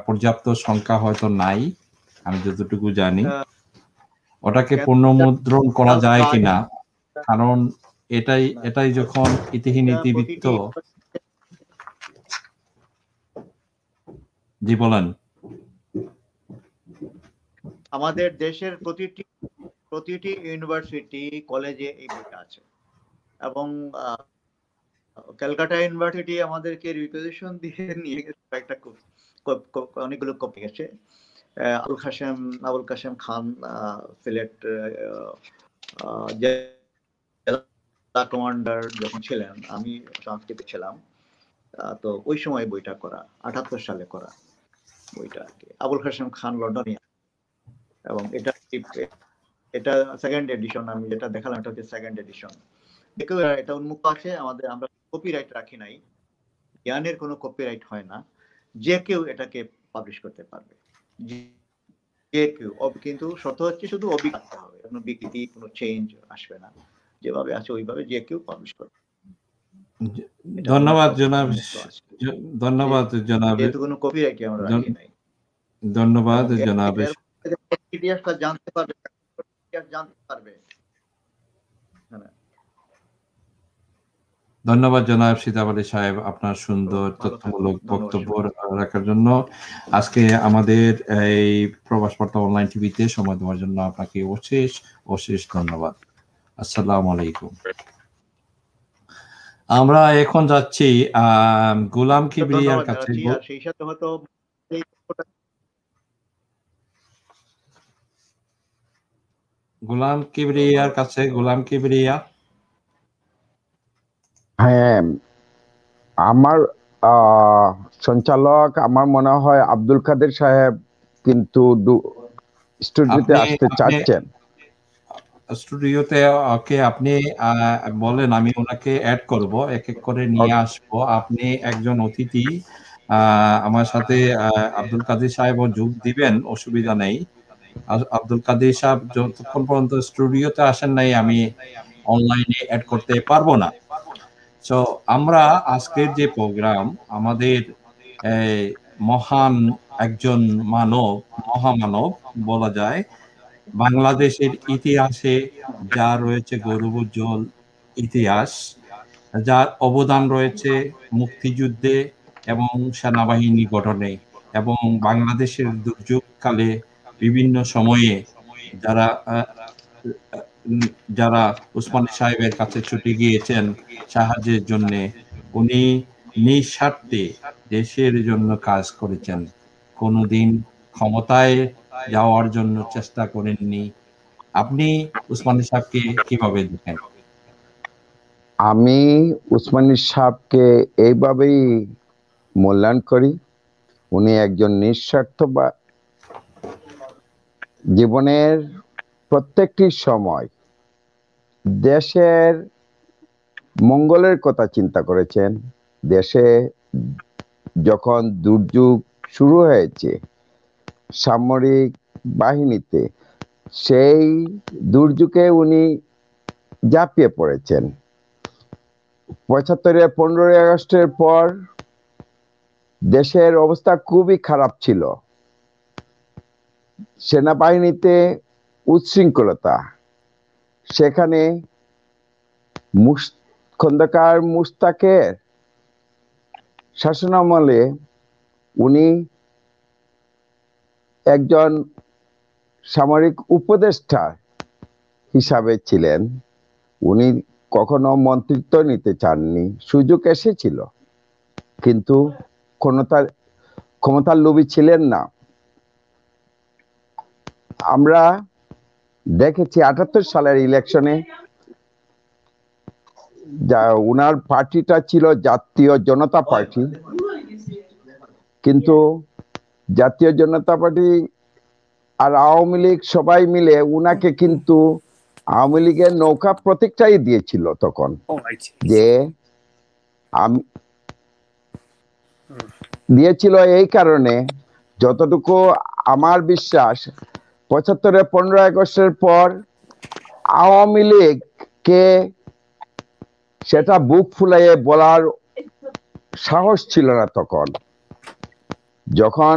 পর্যাপ্ত সংখ্যা হয়তো নাই, আমি যতটুকু জানি, ওটাকে পুনর্মুদ্রণ করা যায় কিনা? কারণ এটাই যখন ইতিহীন ইতিবৃত্ত। জি বলেন। আমাদের দেশের প্রতিটি ইউনিভার্সিটি কলেজে এই বইটা আছে, এবং ক্যালকাটা ইউনিভার্সিটি আমাদেরকে রিকুয়েশন দিয়ে নিয়ে গেছে, একটা অনেকগুলো কপি আছে। আবুল কাশেম খান সিলেট জেলা কমান্ডার যখন ছিলেন, আমি সংস্কৃতি ছিলাম, তো ওই সময় বইটা করা, 78 সালে করা বইটা আর কি। আবুল কাশেম খান লন্ডনে, এবং এটা সেকেন্ড এডিশন। আমি যেটা দেখালাম এটা হচ্ছে সেকেন্ড এডিশন। দেখো এটা উন্মুক্ত আছে আমাদের, আমরা কপিরাইট রাখি নাই, জ্ঞানের কোনো কপিরাইট হয় না, যে কেউ এটাকে পাবলিশ করতে পারবে, যে কেউ। কিন্তু শর্ত হচ্ছে শুধু অভিজ্ঞতা হবে, কোনো বিকৃতি, কোনো চেঞ্জ আসবে না, যেভাবে আছে ওইভাবে যে কেউ পাবলিশ করবে। ধন্যবাদ জনাব, ধন্যবাদ জনাব, যেহেতু কোনো কপিরাইট আমরা রাখি নাই। ধন্যবাদ জনাব। ইতিহাসটা জানতে পারবে, ধন্যবাদ জনাব সিতাব আলী সাহেব, আপনার সুন্দর তথ্যমূলক বক্তব্য রাখার জন্য। আজকে আমাদের এই প্রবাস বার্তা অনলাইন টিভিতে সময় দেওয়ার জন্য আপনাকে অশেষ ধন্যবাদ। আসসালামু আলাইকুম। আমরা এখন যাচ্ছি গোলাম কিবরিয়ার কাছে। সেই সাথে হয়তো গোলাম কিবরিয়ার কাছে। গোলাম কিবরিয়া। হ্যাঁ, আমার সঞ্চালক আমার মনে হয় আব্দুল কাদের সাহেব কিন্তু স্টুডিওতে আসতে চাচ্ছেন। স্টুডিওতে ওকে, আপনি বলেন, আমি ওনাকে অ্যাড করব, এক এক করে নিয়ে আসবো। আপনি একজন অতিথি, আমার সাথে আব্দুল কাদের সাহেবও যোগ দিবেন, অসুবিধা নেই। আব্দুল কাদের সাহেব যতক্ষণ পর্যন্ত স্টুডিওতে আসেন নাই, আমি অনলাইনে অ্যাড করতে পারবো না। সো আমরা আজকের যে প্রোগ্রাম, আমাদের মহান একজন মহামানব বলা যায়, বাংলাদেশের ইতিহাসে যা রয়েছে গৌরবোজ্জ্বল ইতিহাস, যার অবদান রয়েছে মুক্তিযুদ্ধে এবং সেনাবাহিনী গঠনে, এবং বাংলাদেশের দুর্যোগকালে বিভিন্ন সময়ে যারা উসমানী সাহেবের কাছে ছুটে গিয়েছেন সাহায্যের জন্য, উনি নিঃস্বার্থে দেশের জন্য কাজ করেছেন, কোনোদিন ক্ষমতায় যাওয়ার জন্য চেষ্টা করেননি। আপনি উসমানী সাহেবকে কিভাবে দেখেন? আমি উসমানী সাহেবকে এইভাবেই মূল্যায়ন করি, উনি একজন নিঃস্বার্থ বা জীবনের প্রত্যেকটি সময় দেশের মঙ্গলের কথা চিন্তা করেছেন। দেশে যখন দুর্যোগ শুরু হয়েছে সামরিক বাহিনীতে, সেই দুর্যোগে উনি ঝাঁপিয়ে পড়েছেন। ৭৫-এর 15ই আগস্টের পর দেশের অবস্থা খুবই খারাপ ছিল। সেনাবাহিনীতে উচ্ছৃঙ্খলতা, সেখানে খন্দকার মুশতাকের শাসনামলে উনি একজন সামরিক উপদেষ্টা হিসাবে ছিলেন। উনি কখনো মন্ত্রিত্ব নিতে চাননি, সুযোগ এসেছিল কিন্তু ক্ষমতার লোভী ছিলেন না। আমরা দেখেছি ৭৮ সালের ইলেকশনে উনার পার্টিটা ছিল জাতীয় জনতা পার্টি, কিন্তু জাতীয় জনতা পার্টি আর আওয়ামী লীগ সবাই মিলে উনাকে কিন্তু আওয়ামী লীগের নৌকা প্রতীকটাই দিয়েছিল তখন, যে দিয়েছিল এই কারণে, যতটুকু আমার বিশ্বাস ৭৫-এর 15ই আগস্টের পর আওয়ামী লীগকে সেটা বুক ফুলাইয়ে বলার সাহস ছিল না তখন। যখন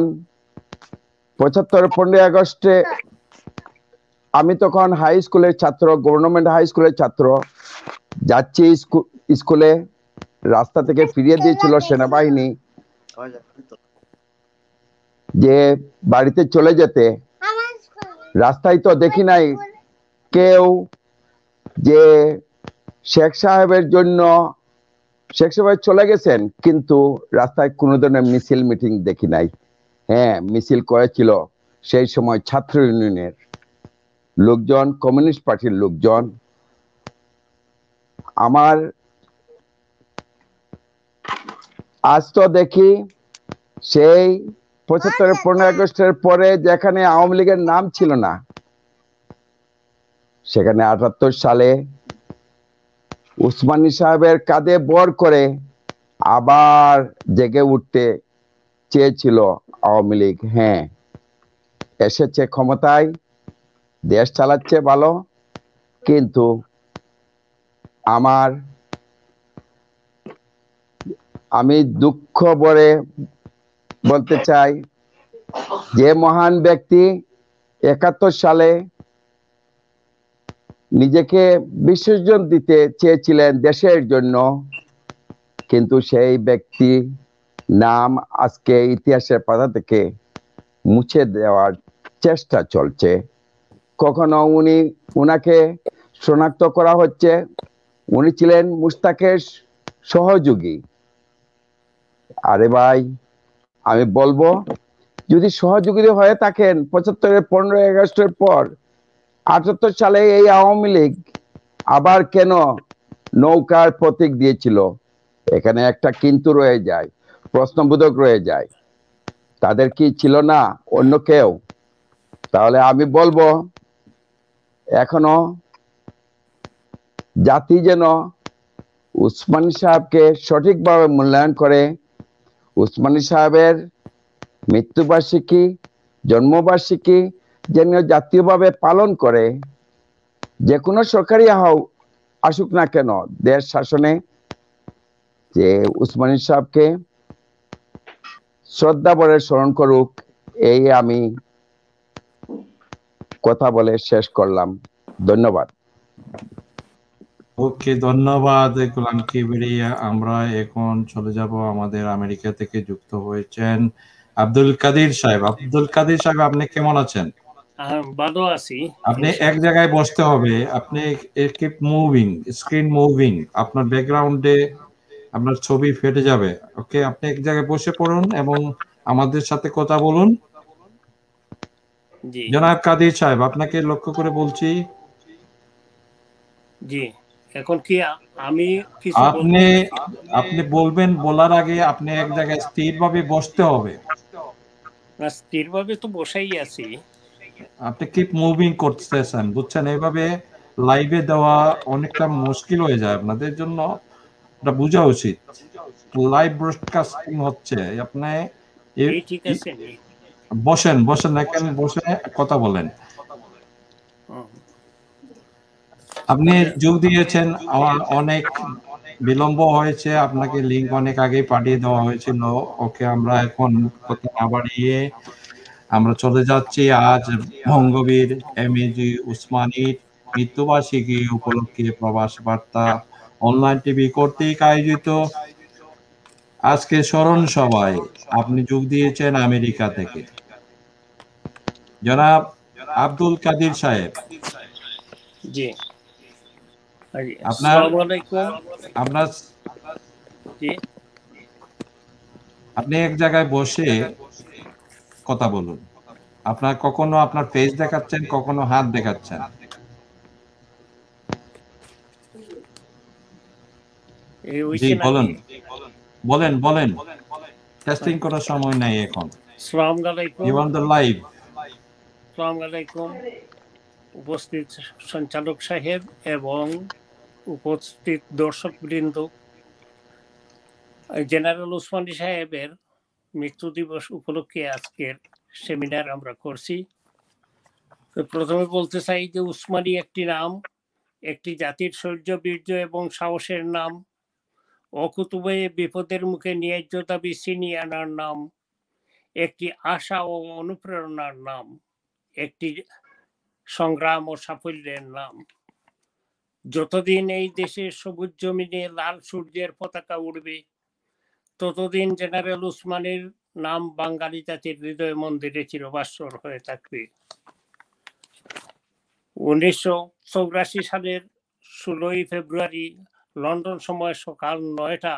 ৭৫-এর 15ই আগস্টে আমি তখন হাই স্কুলের ছাত্র, গভর্নমেন্ট হাই স্কুলের ছাত্র, যাচ্ছি স্কুলে, রাস্তা থেকে ফিরিয়ে দিয়েছিল সেনাবাহিনী যে বাড়িতে চলে যেতে। রাস্তায় তো দেখি নাই কেউ যে শেখ সাহেবের জন্য, শেখ সাহেব চলে গেছেন কিন্তু রাস্তায় কোনো ধরনের মিছিল মিটিং দেখি নাই। হ্যাঁ, মিছিল করেছিল সেই সময় ছাত্র ইউনিয়নের লোকজন, কমিউনিস্ট পার্টির লোকজন। আমার আজ তো দেখি সেই ৭৫-এর 15ই আগস্টের পরে যেখানে আওয়ামী লীগের নাম ছিল না, সেখানে ৭৮ সালে উসমানী সাহেবের কাঁধে বর করে আবার জেগে উঠতে চেয়েছিল আওয়ামী লীগ। হ্যাঁ, এসেছে ক্ষমতায়, দেশ চালাচ্ছে ভালো, কিন্তু আমি দুঃখ ভরে বলতে চাই, যে মহান ব্যক্তি ৭১ সালে নিজেকে বিসর্জন দিতে চেয়েছিলেন দেশের জন্য, কিন্তু সেই ব্যক্তি নাম আজকে ইতিহাসের পাতা থেকে মুছে দেওয়ার চেষ্টা চলছে। কখনো উনাকে শনাক্ত করা হচ্ছে উনি ছিলেন মুশতাকের সহযোগী। আরে ভাই, আমি বলবো, যদি সহযোগী হয়ে থাকেন ৭৫-এর 15ই আগস্টের পর ৭৮ সালে এই আওয়ামী লীগ আবার কেন নৌকার প্রতীক দিয়েছিল? এখানে একটা কিন্তু রয়ে যায়, প্রশ্নবোধক রয়ে যায়। তাদের কি ছিল না অন্য কেউ? তাহলে আমি বলবো, এখনো জাতি যেন উসমানী সাহেবকে সঠিকভাবে মূল্যায়ন করে, উসমানী সাহেবের মৃত্যুবার্ষিকী, জন্মবার্ষিকী যেন জাতীয়ভাবে পালন করে। যে কোনো সরকারি আসুক না কেন দেশ শাসনে, যে উসমানী সাহেবকে শ্রদ্ধা ভরে স্মরণ করুক, এই আমি কথা বলে শেষ করলাম। ধন্যবাদ। ওকে, ধন্যবাদ গোলাম কিবরিয়া। আমরা এখন চলে যাব আমাদের আমেরিকা থেকে যুক্ত হয়েছেন আব্দুল কাদের সাহেব। আব্দুল কাদের সাহেব, আপনি কেমন আছেন? ভালো আছি। আপনি এক জায়গায় বসতে হবে, আপনি কিপ মুভিং, স্ক্রিন মুভিং, আপনার ব্যাকগ্রাউন্ডে আপনার ছবি ফেটে যাবে। ওকে, আপনি এক জায়গায় বসে পড়ুন এবং আমাদের সাথে কথা বলুন। জি জনাব কাদের সাহেব, আপনাকে লক্ষ্য করে বলছি। জি, এখন কি আমি কিছু আপনি বলবেন, বলার আগে আপনি এক জায়গায় স্থিরভাবে বসতে হবে। স্থিরভাবে তো বসাই আছি। আপনি কিপ মুভিং করতেছেন, বুঝছেন? এইভাবে লাইভে দেওয়া অনেকটা মুশকিল হয়ে যায় আপনাদের জন্য, এটা বোঝা উচিত। লাইভ ব্রডকাস্টিং হচ্ছে, আপনি ঠিক আছে। বসেন বসেন, এখানে বসে কথা বলেন। হুম। আপনি যোগ দিয়েছেন, আমার অনেক বিলম্ব হয়েছে, আপনাকে লিংক অনেক আগে পাঠিয়ে দেওয়া হয়েছিল। ওকে, আমরা এখন কথা না বাড়িয়ে আমরা চলে যাচ্ছি আজ বঙ্গবীর এমএজি উসমানীর মৃত্যুবার্ষিকী উপলক্ষে প্রবাস বার্তা অনলাইন টিভি কর্তৃক আয়োজিত আজকে স্মরণ সভায় আপনি যোগ দিয়েছেন আমেরিকা থেকে। জনাব আব্দুল কাদির সাহেব, জি, আপনার আসসালামু আলাইকুম। আপনার জি, আপনি এক জায়গায় বসে কথা বলুন। আপনার কখনো আপনার ফেস দেখাচ্ছেন, কখনো হাত দেখাচ্ছেন। এই জি হইছে বলুন, নাকি? বলেন বলেন, টেস্টিং করার সময় নাই এখন। আসসালামু আলাইকুম। You on the live. আসসালামু আলাইকুম উপস্থিত সঞ্চালক সাহেব এবং উপস্থিত দর্শক বৃন্দ। জেনারেল উসমানী সাহেবের মৃত্যু দিবস উপলক্ষে আজকের সেমিনার আমরা করছি। তো প্রথমে বলতে চাই যে উসমানী একটি নাম, একটি জাতির শৌর্য, বীর্য এবং সাহসের নাম, অকুতুবে বিপদের মুখে ন্যায্য দাবি ছিনিয়ে আনার নাম, একটি আশা ও অনুপ্রেরণার নাম, একটি সংগ্রাম ও সাফল্যের নাম। যতদিন এই দেশের সবুজ জমিনে লাল সূর্যের পতাকা উড়বে, ততদিন জেনারেল উসমানীর নাম বাঙালি জাতির হৃদয় মন্দিরে চিরভাস্বর হয়ে থাকবে। 1984 সালের 16ই ফেব্রুয়ারি লন্ডন সময় সকাল 9টা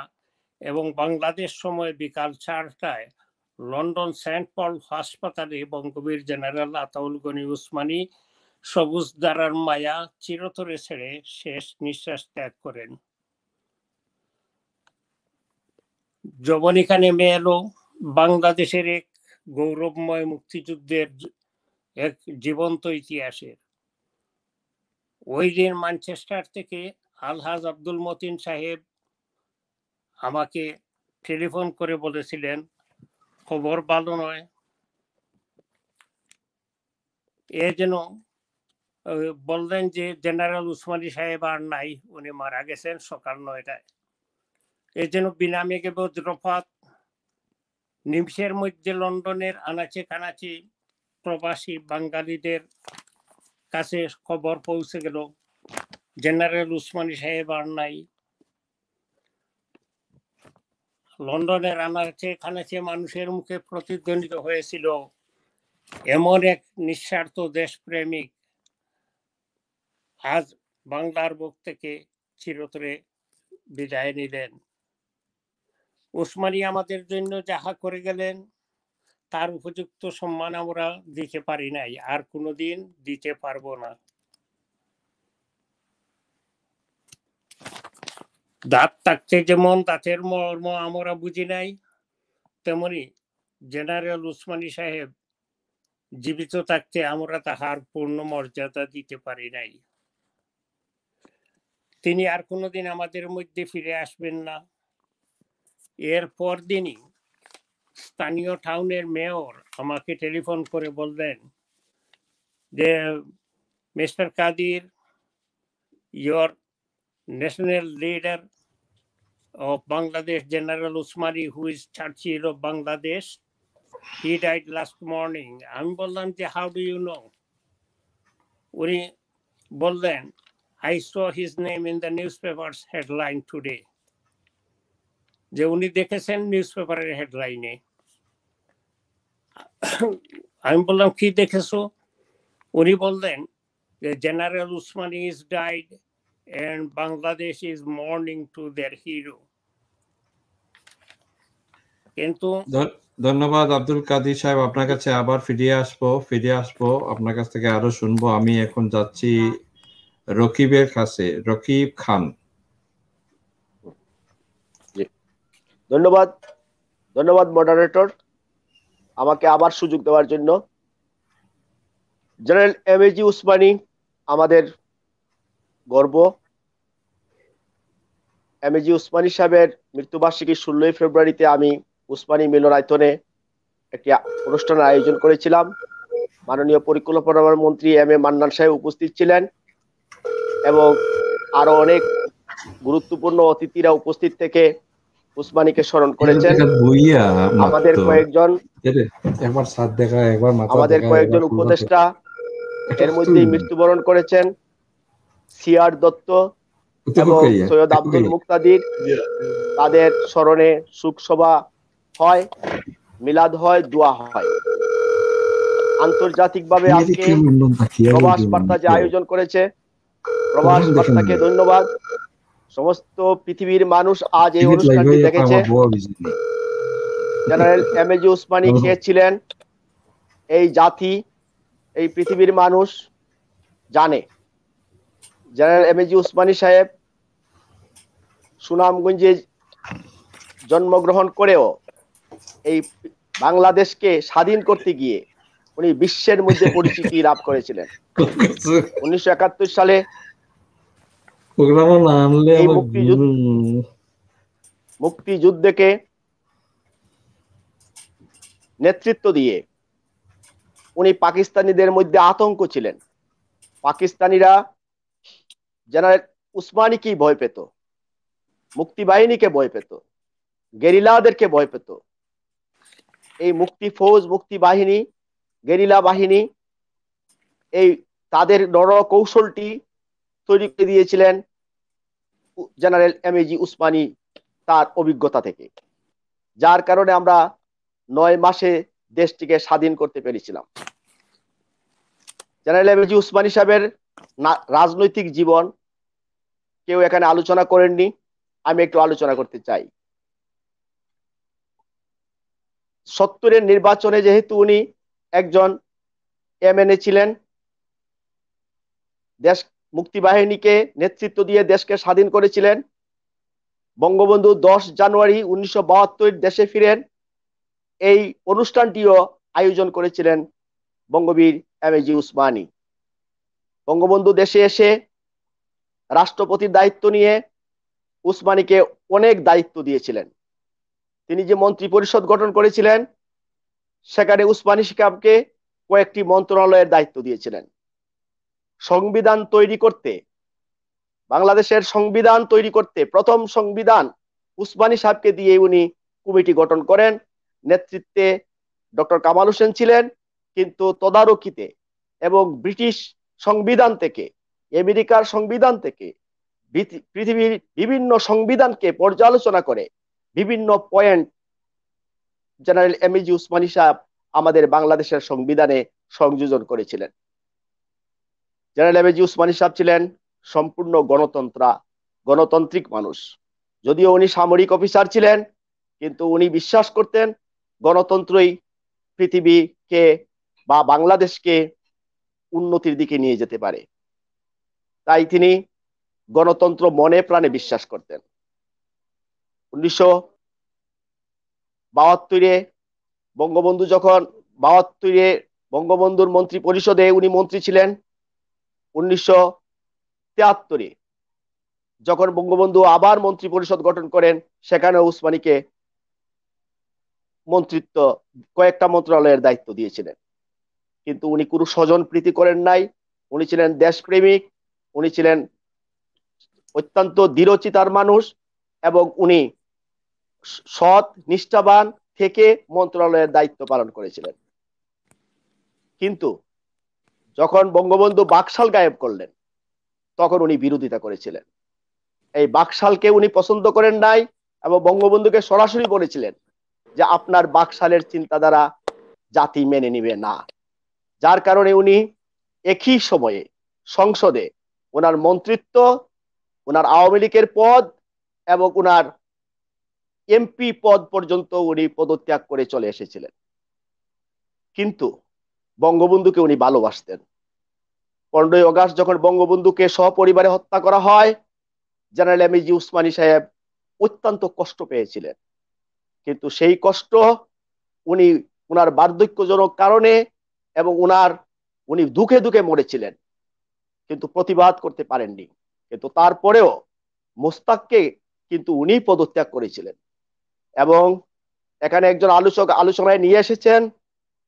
এবং বাংলাদেশ সময় বিকাল 4টায় লন্ডন সেন্ট পল হাসপাতালে বঙ্গবীর জেনারেল আতাউল গনি উসমানী সবুজ ধারার মায়া চিরতরে ছেড়ে শেষ নিঃশ্বাস ত্যাগ করেন। যবনিকা নেমে এলো বাংলাদেশের এক গৌরবময় মুক্তিযুদ্ধের এক জীবন্ত ইতিহাসের। ওই দিন ম্যানচেস্টার থেকে আলহাজ আব্দুল মতিন সাহেব আমাকে টেলিফোন করে বলেছিলেন, খবর ভালো নয়। এ যেন বললেন যে জেনারেল উসমানী সাহেব আর নাই, উনি মারা গেছেন সকাল 9টায়। এ যেন বিনামেঘে বজ্রপাত। নিমিষের মধ্যে লন্ডনের আনাচে কানাচে প্রবাসী বাঙালিদের কাছে খবর পৌঁছে গেল, জেনারেল উসমানী সাহেব আর নাই। লন্ডনের আনাচে কানাচে মানুষের মুখে প্রতিধ্বনিত হয়েছিল, এমন এক নিঃস্বার্থ দেশপ্রেমিক আজ বাংলার বুক থেকে চিরতরে বিদায় নিলেন। উসমানী আমাদের জন্য যাহা করে গেলেন তার উপযুক্ত সম্মান আমরা দিতে পারি নাই, আর কোনোদিন দিতে পারবো না। দাঁত থাকতে যেমন দাঁতের মর্ম আমরা বুঝি নাই, তেমনি জেনারেল উসমানী সাহেব জীবিত থাকতে আমরা তাহার পূর্ণ মর্যাদা দিতে পারি নাই। তিনি আর কোনোদিন আমাদের মধ্যে ফিরে আসবেন না। এর পরদিনই স্থানীয় টাউনের মেয়র আমাকে টেলিফোন করে বললেন যে, mister Kadir, your national leader of Bangladesh, General Usmani, who is Churchill of Bangladesh, he died last morning. আমি বললাম যে, how do you know? উনি বললেন, I saw his name in the newspaper's headline today. যে উনি দেখেছেন নিউজ পেপারের হেডলাইনে। আমি বললাম কি দেখেছো? উনি বললেন যে general Usmani is died and Bangladesh is mourning to their hero. কিন্তু ধন্যবাদ আব্দুল কাদির সাহেব, আপনার কাছে আবার ফিরে আসবো, আপনার কাছ থেকে আরো শুনবো। আমি এখন যাচ্ছি রকিবের কাছে। রকিব খান। ধন্যবাদ মডারেটর, আমাকে আবার সুযোগ দেওয়ার জন্য। জেনারেল এমএজি উসমানী আমাদের গর্ব। এমএজি উসমানী সাহেবের মৃত্যুবার্ষিকী 16ই ফেব্রুয়ারিতে আমি উসমানী মিলনায়তনে একটি অনুষ্ঠানের আয়োজন করেছিলাম। মাননীয় পরিকল্পনা মন্ত্রী এম এ মান্নান সাহেব উপস্থিত ছিলেন এবং আরো অনেক গুরুত্বপূর্ণ অতিথিরা উপস্থিত থেকে উসমানীকে স্মরণ করেছেন। আমাদের কয়েকজন উপদেষ্টা এর মধ্যেই মৃত্যুবরণ করেছেন। সিআর দত্ত এবং সৈয়দ আব্দুল মুক্তাদির, তাদের স্মরণে শোকসভা হয়, মিলাদ হয়, দোয়া হয়। আন্তর্জাতিকভাবে আজকে প্রবাস বার্তা যে আয়োজন করেছে, প্রবাস বার্তাকে ধন্যবাদ। সমস্ত পৃথিবীর মানুষ আজ এই অনুষ্ঠানটি দেখেছে। জেনারেল এম এ জি উসমানী কে ছিলেন এই জাতি, এই পৃথিবীর মানুষ জানে। জেনারেল এম এ জি উসমানী সাহেব সুনামগঞ্জে জন্মগ্রহণ করেও এই বাংলাদেশকে স্বাধীন করতে গিয়ে উনি বিশ্বের মধ্যে পরিচিতি লাভ করেছিলেন। 1971 সালে এই মুক্তিযুদ্ধকে নেতৃত্ব দিয়ে উনি পাকিস্তানিদের মধ্যে আতঙ্ক ছিলেন। পাকিস্তানিরা জেনারেল উসমানীকে ভয় পেত, মুক্তি বাহিনীকে ভয় পেত, গেরিলাদেরকে ভয় পেত। এই মুক্তি ফৌজ, মুক্তি বাহিনী, গেরিলা বাহিনী এই তাদের নর কৌশলটি তৈরি করে দিয়েছিলেন জেনারেল এম এ জি উসমানী তার অভিজ্ঞতা থেকে, যার কারণে আমরা 9 মাসে দেশটিকে স্বাধীন করতে পেরেছিলাম। জেনারেল এম এ জি উসমানী সাহেবের রাজনৈতিক জীবন কেউ এখানে আলোচনা করেননি, আমি একটু আলোচনা করতে চাই। 70-এর নির্বাচনে যেহেতু উনি একজন এমএনএ ছিলেন, দেশ মুক্তি বাহিনীকে নেতৃত্ব দিয়ে দেশকে স্বাধীন করেছিলেন। বঙ্গবন্ধু 10 জানুয়ারি 1972 দেশে ফিরেন। এই অনুষ্ঠানটিও আয়োজন করেছিলেন বঙ্গবীর এম এ জি উসমানী। বঙ্গবন্ধু দেশে এসে রাষ্ট্রপতির দায়িত্ব নিয়ে উসমানীকে অনেক দায়িত্ব দিয়েছিলেন। তিনি যে মন্ত্রী পরিষদ গঠন করেছিলেন, সেখানে উসমানী সাহেবকে কয়েকটি মন্ত্রণালয়ের দায়িত্ব দিয়েছিলেন। সংবিধান তৈরি করতে, বাংলাদেশের সংবিধান তৈরি করতে প্রথম সংবিধান উসমানী সাহেবকে দিয়ে উনি কমিটি গঠন করেন। নেতৃত্বে ডক্টর কামাল হোসেন ছিলেন, কিন্তু তদারকিতে এবং ব্রিটিশ সংবিধান থেকে, আমেরিকার সংবিধান থেকে, পৃথিবীর বিভিন্ন সংবিধানকে পর্যালোচনা করে বিভিন্ন পয়েন্ট জেনারেল এম এ জি উসমানী সাহেব আমাদের বাংলাদেশের সংবিধানে সংযোজন করেছিলেন। জেনারেল এম এ জি উসমানী সাহেব ছিলেন সম্পূর্ণ গণতান্ত্রিক মানুষ। যদিও উনি সামরিক অফিসার ছিলেন, কিন্তু উনি বিশ্বাস করতেন গণতন্ত্রই পৃথিবীকে বা বাংলাদেশকে উন্নতির দিকে নিয়ে যেতে পারে। তাই তিনি গণতন্ত্র মনে প্রাণে বিশ্বাস করতেন। 1972-এ বঙ্গবন্ধু যখন 72-এ বঙ্গবন্ধুর মন্ত্রী পরিষদে উনি মন্ত্রী ছিলেন। 1973-এ যখন বঙ্গবন্ধু আবার মন্ত্রী পরিষদ গঠন করেন, সেখানে উসমানীকে মন্ত্রিত্ব কয়েকটা মন্ত্রণালয়ের দায়িত্ব দিয়েছিলেন। কিন্তু উনি কোনো স্বজন প্রীতি করেন নাই। উনি ছিলেন দেশপ্রেমিক, উনি ছিলেন অত্যন্ত দৃঢ়চিতার মানুষ এবং উনি সৎ নিষ্ঠাবান থেকে মন্ত্রণালয়ের দায়িত্ব পালন করেছিলেন। কিন্তু যখন বঙ্গবন্ধু বাকশাল গায়েব করলেন, তখন উনি বিরোধিতা করেছিলেন। এই বাকশালকে উনি পছন্দ করেন নাই এবং বঙ্গবন্ধুকে সরাসরি বলেছিলেন যে আপনার বাকশালের চিন্তাধারা জাতি মেনে নিবে না। যার কারণে উনি একই সময়ে সংসদে ওনার মন্ত্রিত্ব, ওনার আওয়ামী লীগের পদ এবং ওনার এমপি পদ পর্যন্ত উনি পদত্যাগ করে চলে এসেছিলেন। কিন্তু বঙ্গবন্ধুকে উনি ভালোবাসতেন। 15ই আগস্ট যখন বঙ্গবন্ধুকে সপরিবারে হত্যা করা হয়, জেনারেল এম এ জি উসমানী সাহেব অত্যন্ত কষ্ট পেয়েছিলেন। কিন্তু সেই কষ্ট উনি ওনার বার্ধক্যজনক কারণে এবং উনি দুঃখে দুঃখে মরেছিলেন, কিন্তু প্রতিবাদ করতে পারেননি। কিন্তু তারপরেও মোস্তাককে কিন্তু উনি পদত্যাগ করেছিলেন এবং এখানে একজন আলোচক আলোচনায় নিয়ে এসেছেন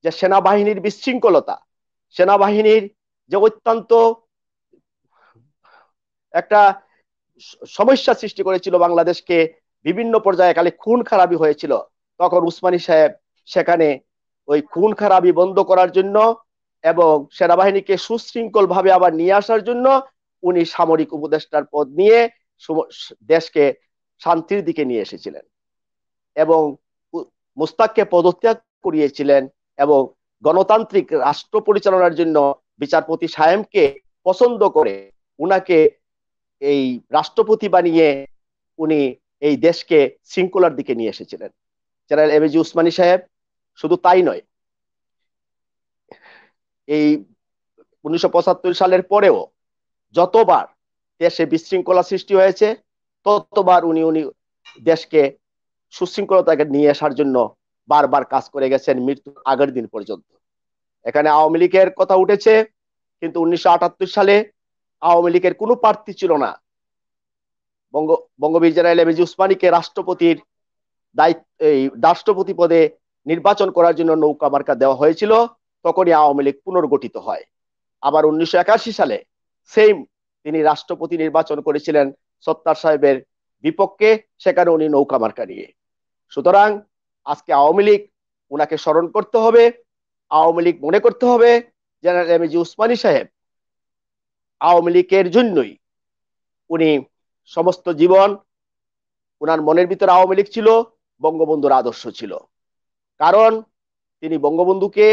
যে সেনাবাহিনীর বিশৃঙ্খলতা, সেনাবাহিনীর যে অত্যন্ত একটা সমস্যা সৃষ্টি করেছিল বাংলাদেশকে, বিভিন্ন পর্যায়ে খালি খুন খারাপি হয়েছিল। তখন উসমানী সাহেব সেখানে ওই খুন খারাপি বন্ধ করার জন্য এবং সেনাবাহিনীকে সুশৃঙ্খল ভাবে আবার নিয়ে আসার জন্য উনি সামরিক উপদেষ্টার পদ নিয়ে দেশকে শান্তির দিকে নিয়ে এসেছিলেন এবং মুস্তাককে পদত্যাগ করিয়েছিলেন এবং গণতান্ত্রিক রাষ্ট্র পরিচালনার জন্য বিচারপতি সায়েমকে পছন্দ করে উনাকে এই রাষ্ট্রপতি বানিয়ে উনি এই দেশকে শৃঙ্খলার দিকে নিয়ে এসেছিলেন জেনারেল এমএজি উসমানী সাহেব। শুধু তাই নয়, এই 1975 সালের পরেও যতবার দেশে বিশৃঙ্খলা সৃষ্টি হয়েছে ততবার উনি দেশকে সুশৃঙ্খলতাকে নিয়ে আসার জন্য বারবার কাজ করে গেছেন মৃত্যুর আগের দিন পর্যন্ত। এখানে আওয়ামী লীগের কথা উঠেছে, কিন্তু 1978 সালে আওয়ামী লীগের কোনো প্রার্থী ছিল না। বঙ্গবীর জেনারেল এমএজি উসমানীকে রাষ্ট্রপতির রাষ্ট্রপতি পদে নির্বাচন করার জন্য নৌকা মার্কা দেওয়া হয়েছিল, তখনই আওয়ামী লীগ পুনর্গঠিত হয়। আবার 1981 সালে সেম তিনি রাষ্ট্রপতি নির্বাচন করেছিলেন সত্তার সাহেবের বিপক্ষে, সেখানে উনি নৌকা মার্কা নিয়ে। সুতরাং আজকে আওয়ামী লীগ উনাকে স্মরণ করতে হবে। আওয়ামী লীগ মনে করতে হবে জেনারেল এমএজি উসমানী সাহেব আওয়ামী লীগের জন্যই উনি সমস্ত জীবন, উনার মনের ভিতরে আওয়ামী লীগ ছিল, বঙ্গবন্ধুর আদর্শ ছিল। কারণ তিনি বঙ্গবন্ধুকে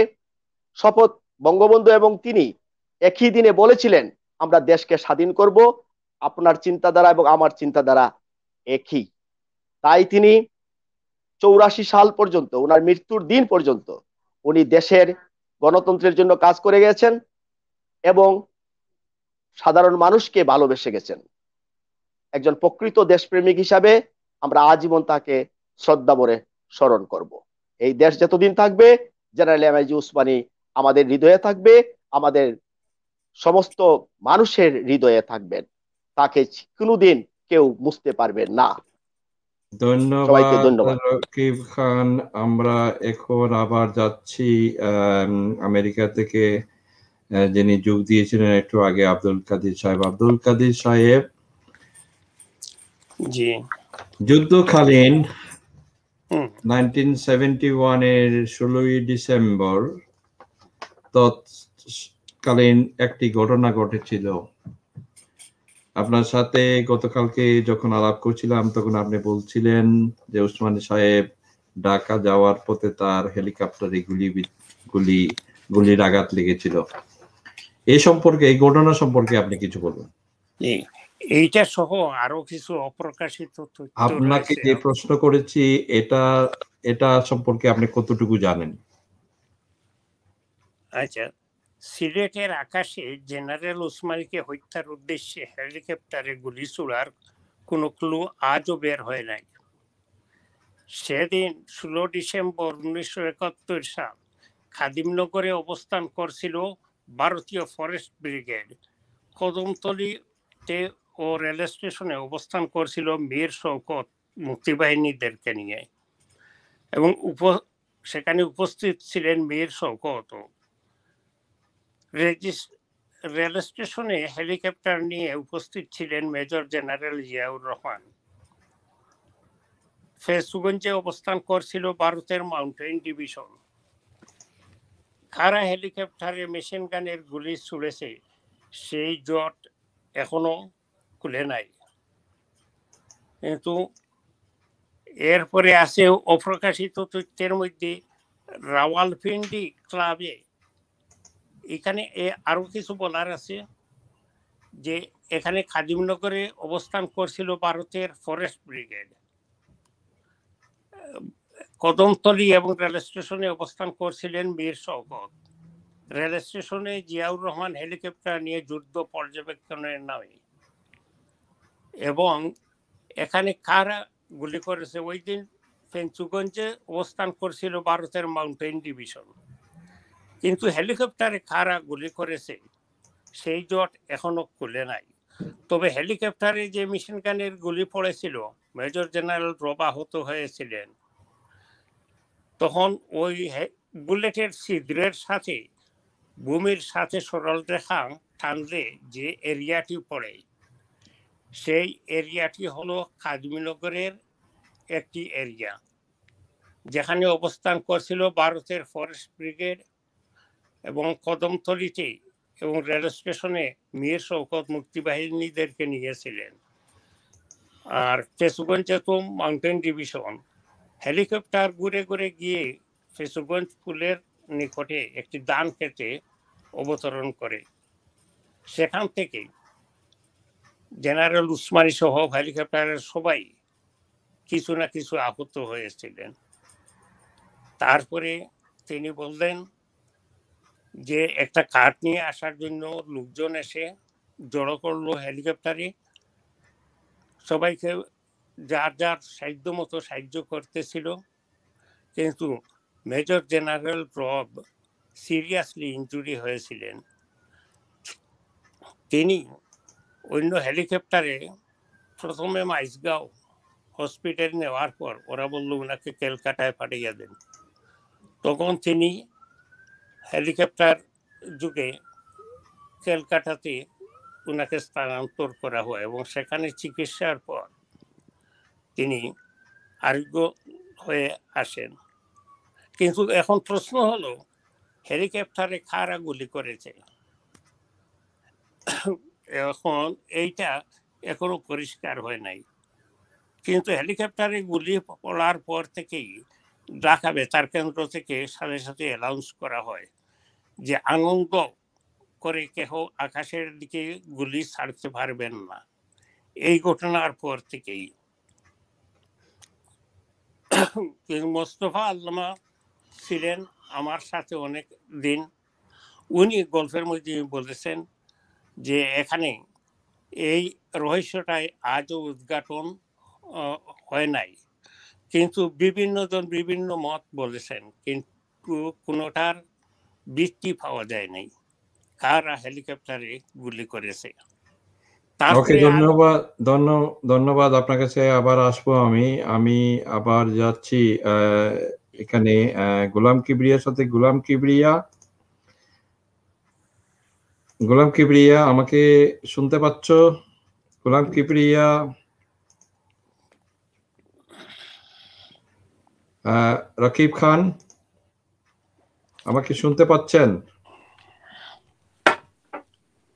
শপথ, বঙ্গবন্ধু এবং তিনি একই দিনে বলেছিলেন আমরা দেশকে স্বাধীন করব, আপনার চিন্তাধারা এবং আমার চিন্তাধারা একই। তাই তিনি 84 সাল পর্যন্ত, ওনার মৃত্যুর দিন পর্যন্ত উনি দেশের গণতন্ত্রের জন্য কাজ করে গেছেন এবং সাধারণ মানুষকে ভালোবেসে গেছেন। একজন প্রকৃত দেশপ্রেমিক হিসাবে আমরা আজীবন তাকে শ্রদ্ধা ভরে স্মরণ করব। এই দেশ যতদিন থাকবে জেনারেল এমএজি উসমানী আমাদের হৃদয়ে থাকবে, আমাদের সমস্ত মানুষের হৃদয়ে থাকবেন। তাকে কোনোদিন কেউ মুছতে পারবেন না। সবাইকে ধন্যবাদ। রকিব খান। আমরা এখন আবার যাচ্ছি আমেরিকা থেকে যিনি যোগ দিয়েছিলেন একটু আগে, আব্দুল কাদির সাহেব। আব্দুল কাদির সাহেব, জি, যুদ্ধকালীন 1971 এর 16ই ডিসেম্বর তৎকালীন একটি ঘটনা ঘটেছিল। আপনার সাথে গতকালকে যখন আলাপ করছিলাম তখন আপনি বলছিলেন যে উসমানী সাহেব ঢাকা যাওয়ার পথে তার হেলিকপ্টারে গুলির আঘাত লেগেছিল। এই সম্পর্কে, এই ঘটনা সম্পর্কে আপনি কিছু বলবেন? এইটা সহ আরো কিছু অপ্রকাশিত তথ্য আপনাকে যে প্রশ্ন করেছি এটা সম্পর্কে আপনি কতটুকু জানেন? আচ্ছা, সিলেটের আকাশে জেনারেল উসমানীকে হত্যার উদ্দেশ্যে হেলিকপ্টারে গুলি ছোড়ার কোনো ক্লু আজও বের হয় নাই। সেদিন 16 ডিসেম্বর 1971 সাল খাদিমনগরে অবস্থান করছিল ভারতীয় ফরেস্ট ব্রিগেড। কদমতলীতে ও রেল স্টেশনে অবস্থান করছিল মীর শওকত মুক্তিবাহিনীদেরকে নিয়ে, এবং সেখানে উপস্থিত ছিলেন মীর শওকত। রেল স্টেশনে হেলিকপ্টার নিয়ে উপস্থিত ছিলেন মেজর জেনারেল জিয়াউর রহমান। ফেসুগঞ্জে অবস্থান করছিল ভারতের মাউন্টেন ডিভিশন। কারা হেলিকপ্টারে মেশিন গানের গুলি ছুড়েছে সেই জট এখনো খুলে নাই। কিন্তু এরপরে আছে অপ্রকাশিত তথ্যের মধ্যে রাওয়ালপিন্ডি ক্লাবে, এখানে আরো কিছু বলার আছে যে এখানে খাদিমনগরে অবস্থান করছিল ভারতের ফরেস্ট ব্রিগেড। কদমতলী এবং রেল স্টেশনে অবস্থান করছিলেন মীর শওকত। রেল স্টেশনে জিয়াউর রহমান হেলিকপ্টার নিয়ে যুদ্ধ পর্যবেক্ষণের নামে। এবং এখানে কারা গুলি করেছে, ওই দিন ফেঞ্চুগঞ্জে অবস্থান করছিল ভারতের মাউন্টেন ডিভিশন। কিন্তু হেলিকপ্টারে কারা গুলি করেছে সেই জট এখনো খুলে নাই। তবে হেলিকপ্টারে যে মেশিন গানের গুলি পড়েছিল মেজর জেনারেল রব আহত হয়েছিলেন। তখন ওই বুলেটের ছিদ্রের সাথে ভূমির সাথে সরল রেখা টানলে যে এরিয়াটি পড়ে সেই এরিয়াটি হলো কাজমিনগরের একটি এরিয়া, যেখানে অবস্থান করছিল ভারতের ফরেস্ট ব্রিগেড এবং কদমতলিতে এবং রেল স্টেশনে মীর শওকত মুক্তিবাহিনীদেরকে নিয়েছিলেন। আর ফেসুগঞ্জে তো মাউন্টেন ডিভিশন হেলিকপ্টার ঘুরে ঘুরে গিয়ে ফেসুগঞ্জ পুলের নিকটে একটি ধান খেতে অবতরণ করে। সেখান থেকে জেনারেল উসমানী সহ হেলিকপ্টারের সবাই কিছু না কিছু আহত হয়েছিলেন। তারপরে তিনি বললেন যে একটা কাঠ নিয়ে আসার জন্য লোকজন এসে জড়ো করলো হেলিকপ্টারে, সবাইকে যার যার সাধ্য মতো সাহায্য করতেছিল, কিন্তু মেজর জেনারেল রব সিরিয়াসলি ইনজুরি হয়েছিলেন। তিনি অন্য হেলিকপ্টারে প্রথমে মাইজগাঁও হসপিটাল নেওয়ার পর ওরা বলল ওনাকে ক্যালকাটায় পাঠিয়ে দেন। তখন তিনি হেলিকপ্টার যুগে ক্যালকাটাতে ওনাকে স্থানান্তর করা হয় এবং সেখানে চিকিৎসার পর তিনি আরোগ্য হয়ে আসেন। কিন্তু এখন প্রশ্ন হলো হেলিকপ্টারে কারা গুলি করেছে? এখন এইটা এখনো পরিষ্কার হয় নাই, কিন্তু হেলিকপ্টারে গুলি পড়ার পর থেকেই ঢাকা বেতার কেন্দ্র থেকে সাথে সাথে অ্যানাউন্স করা হয় যে আনন্দ করে কেহ আকাশের দিকে গুলি ছাড়তে পারবেন না। এই ঘটনার পর থেকেই মোস্তফা আল্লামা ছিলেন আমার সাথে অনেক দিন। উনি গল্পের মধ্যে বলেছেন যে এখানে এই রহস্যটাই আজও উদ্ঘাটন হয় নাই, কিন্তু বিভিন্ন জন বিভিন্ন মত বলেছেন, কিন্তু কোনোটার ভিত্তি পাওয়া যায় নাই কারা হেলিকপ্টারে গুলি করেছে। ওকে, ধন্যবাদ ধন্যবাদ আপনার কাছে আবার আসবো। আমি আবার যাচ্ছি এখানে গোলাম কিবরিয়ার সাথে। গোলাম কিবরিয়া আমাকে শুনতে পাচ্ছ? গোলাম কিবরিয়া, রকিব খান আমাকে শুনতে পাচ্ছেন?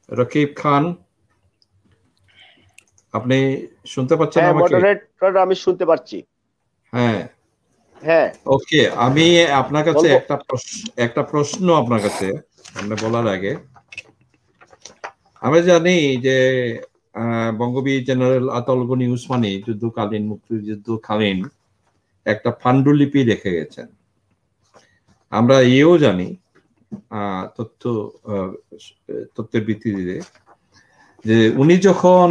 রকিব খান আপনি শুনতে পাচ্ছেন আমাকে? মডারেটর আমি শুনতে পাচ্ছি। হ্যাঁ হ্যাঁ, ওকে। আমি আপনার কাছে একটা প্রশ্ন আপনার কাছে বলার আগে, আমরা জানি যে বঙ্গবীর জেনারেল আতাউল গনি উসমানী মুক্তিযুদ্ধকালীন একটা পাণ্ডুলিপি রেখে গেছেন। আমরা এও জানি তথ্যের ভিত্তিতে যে উনি যখন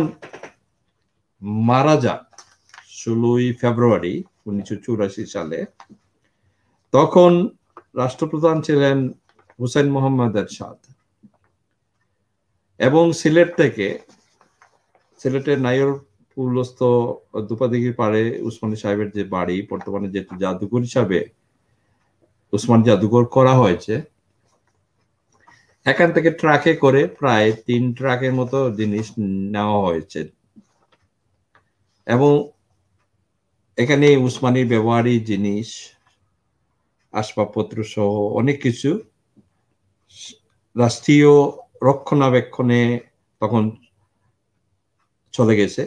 মারা যান 16ই ফেব্রুয়ারি 1984 সালে, তখন রাষ্ট্রপ্রধান ছিলেন হুসেন মোহাম্মদ এরশাদ এবং সিলেটের নাইরপুরস্থ দুপাদিঘির পাড়ে উসমানী সাহেবের যে বাড়ি, বর্তমানে যে জাদুঘর হিসাবে উসমান জাদুঘর করা হয়েছে, এখান থেকে ট্রাকে করে প্রায় 3 ট্রাকের মতো জিনিস নেওয়া হয়েছে এবং এখানে উসমানীর ব্যবহারী জিনিস, আসবাবপত্র সহ অনেক কিছু রাষ্ট্রীয় রক্ষণাবেক্ষণে তখন চলে গেছে।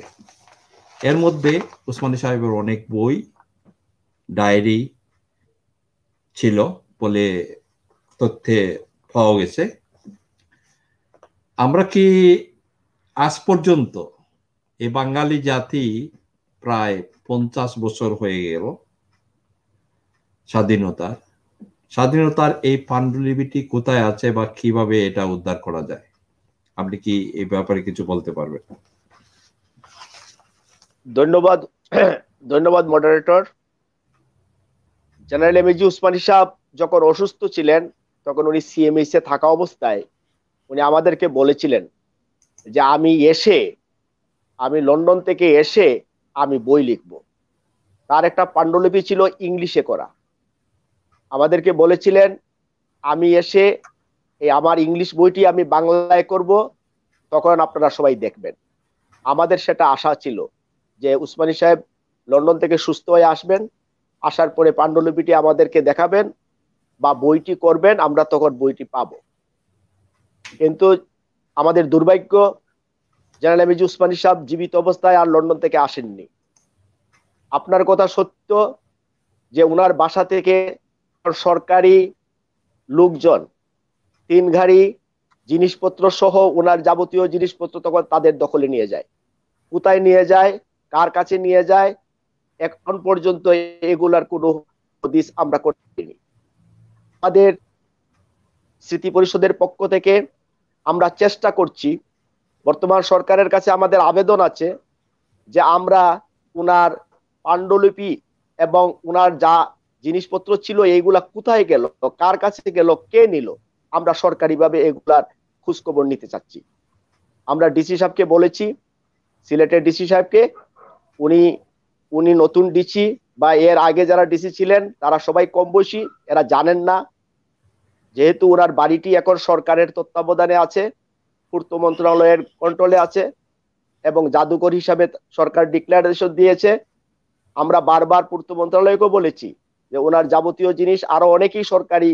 এর মধ্যে উসমানী সাহেবের অনেক বই, ডায়েরি ছিল বলে তথ্যে পাওয়া গেছে। আমরা কি আজ পর্যন্ত এই বাঙালি জাতি প্রায় 50 বছর হয়ে গেল স্বাধীনতার এই পাণ্ডুলিপিটি কোথায় আছে বা কিভাবে এটা উদ্ধার করা যায়? আপনি কি এই ব্যাপারে কিছু বলতে পারবেন? ধন্যবাদ মডারেটর। জেনারেল এমএজি উসমানী সাহেব যখন অসুস্থ ছিলেন, তখন উনি সিএমএইচ এ থাকা অবস্থায় উনি আমাদেরকে বলেছিলেন যে আমি লন্ডন থেকে এসে আমি বই লিখব। তার একটা পাণ্ডুলিপি ছিল ইংলিশে করা। আমাদেরকে বলেছিলেন আমি এসে এই আমার ইংলিশ বইটি আমি বাংলায় করব, তখন আপনারা সবাই দেখবেন। আমাদের সেটা আশা ছিল যে উসমানী সাহেব লন্ডন থেকে সুস্থ হয়ে আসবেন, আসার পরে পাণ্ডুলিপিটি আমাদেরকে দেখাবেন বা বইটি করবেন, আমরা তখন বইটি পাবো। কিন্তু আমাদের দুর্ভাগ্য, জেনারেল এমএজি উসমানী সাহেব জীবিত অবস্থায় আর লন্ডন থেকে আসেননি। আপনার কথা সত্য যে উনার বাসা থেকে সরকারি লোকজন 3 গাড়ি জিনিসপত্র সহ উনার যাবতীয় জিনিসপত্র তখন তাদের দখলে নিয়ে যায়। কোথায় নিয়ে যায়, কার কাছে নিয়ে যায়, এখন পর্যন্ত এগুলার কোনো হদিস আমরা করিনি। আমাদের স্মৃতি পরিষদের পক্ষ থেকে আমরা চেষ্টা করছি, বর্তমান সরকারের কাছে আমাদের আবেদন আছে যে আমরা উনার পাণ্ডুলিপি এবং উনার যা জিনিসপত্র ছিল এইগুলা কোথায় গেল, কার কাছে গেল, কে নিল, আমরা সরকারিভাবে এগুলার খোঁজখবর নিতে চাচ্ছি। আমরা ডিসি সাহেবকে বলেছি, সিলেটের ডিসি সাহেবকে, উনি নতুন ডিসি বা এর আগে যারা ডিসি ছিলেন তারা সবাই কম বয়সী, এরা জানেন না। যেহেতু ওনার বাড়িটি এখন সরকারের তত্ত্বাবধানে আছে, পূর্ত মন্ত্রণালয়ের কন্ট্রোলে আছে এবং জাদুঘর হিসাবে সরকার ডিক্লারেশন দিয়েছে। আমরা বারবার পূর্ত মন্ত্রণালয়কেও বলেছি যে ওনার যাবতীয় জিনিস আরো অনেকেই সরকারি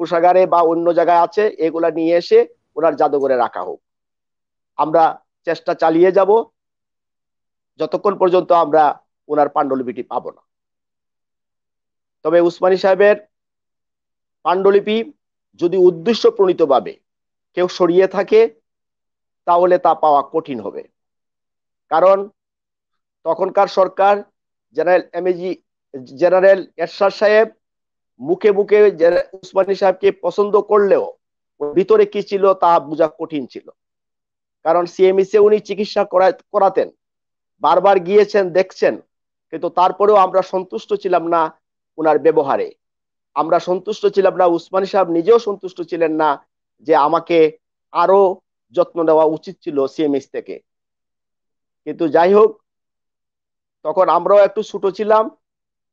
কোষাগারে বা অন্য জায়গায় আছে, এগুলা নিয়ে এসে ওনার জাদুঘরে রাখা হোক। আমরা চেষ্টা চালিয়ে যাব যতক্ষণ পর্যন্ত আমরা ওনার পাণ্ডুলিপিটি পাবো না। তবে উসমানী সাহেবের পাণ্ডুলিপি যদি উদ্দেশ্য প্রণীতভাবে কেউ সরিয়ে থাকে তাহলে তা পাওয়া কঠিন হবে। কারণ তখনকার সরকার জেনারেল এরশাদ সাহেব মুখে মুখে উসমানী সাহেবকে পছন্দ করলেও ভিতরে কি ছিল তা বোঝা কঠিন ছিল। কারণ সিএমইসে উনি চিকিৎসা করাতেন, বারবার গিয়েছেন, দেখছেন, কিন্তু তারপরেও আমরা সন্তুষ্ট ছিলাম না উনার ব্যবহারে। আমরা সন্তুষ্ট ছিলাম না, উসমানী সাহেব নিজেও সন্তুষ্ট ছিলেন না যে আমাকে আরো যত্ন নেওয়া উচিত ছিল সিএমএস থেকে। কিন্তু যাই হোক, তখন আমরাও একটু ছোট ছিলাম,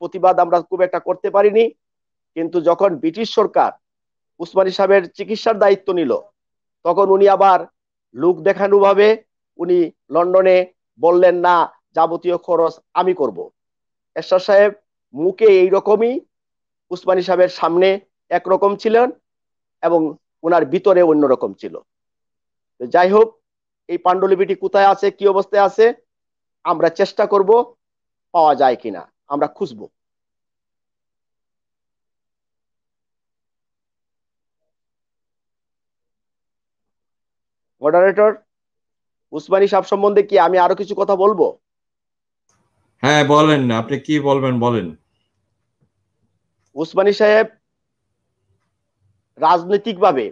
প্রতিবাদ আমরা খুব একটা করতে পারিনি। কিন্তু যখন ব্রিটিশ সরকার উসমানী সাহেবের চিকিৎসার দায়িত্ব নিল, তখন উনি আবার লোক দেখানো ভাবে উনি লন্ডনে বললেন না যাবতীয় খরচ আমি করব। এরশাদ সাহেব মুখে এইরকমই, উসমানী সাহেবের সামনে একরকম ছিলেন এবং ওনার ভিতরে অন্যরকম ছিল। যাই হোক, এই পাণ্ডুলিপিটি কোথায় আছে, কি অবস্থায় আছে, আমরা চেষ্টা করব পাওয়া যায় কিনা, আমরা খুঁজব। মডারেটর, উসমানী সাহেব সম্বন্ধে কি আমি আরো কিছু কথা বলবো? হ্যাঁ বলেন, আপনি কি বলবেন বলেন। উসমানী সাহেব রাজনৈতিকভাবে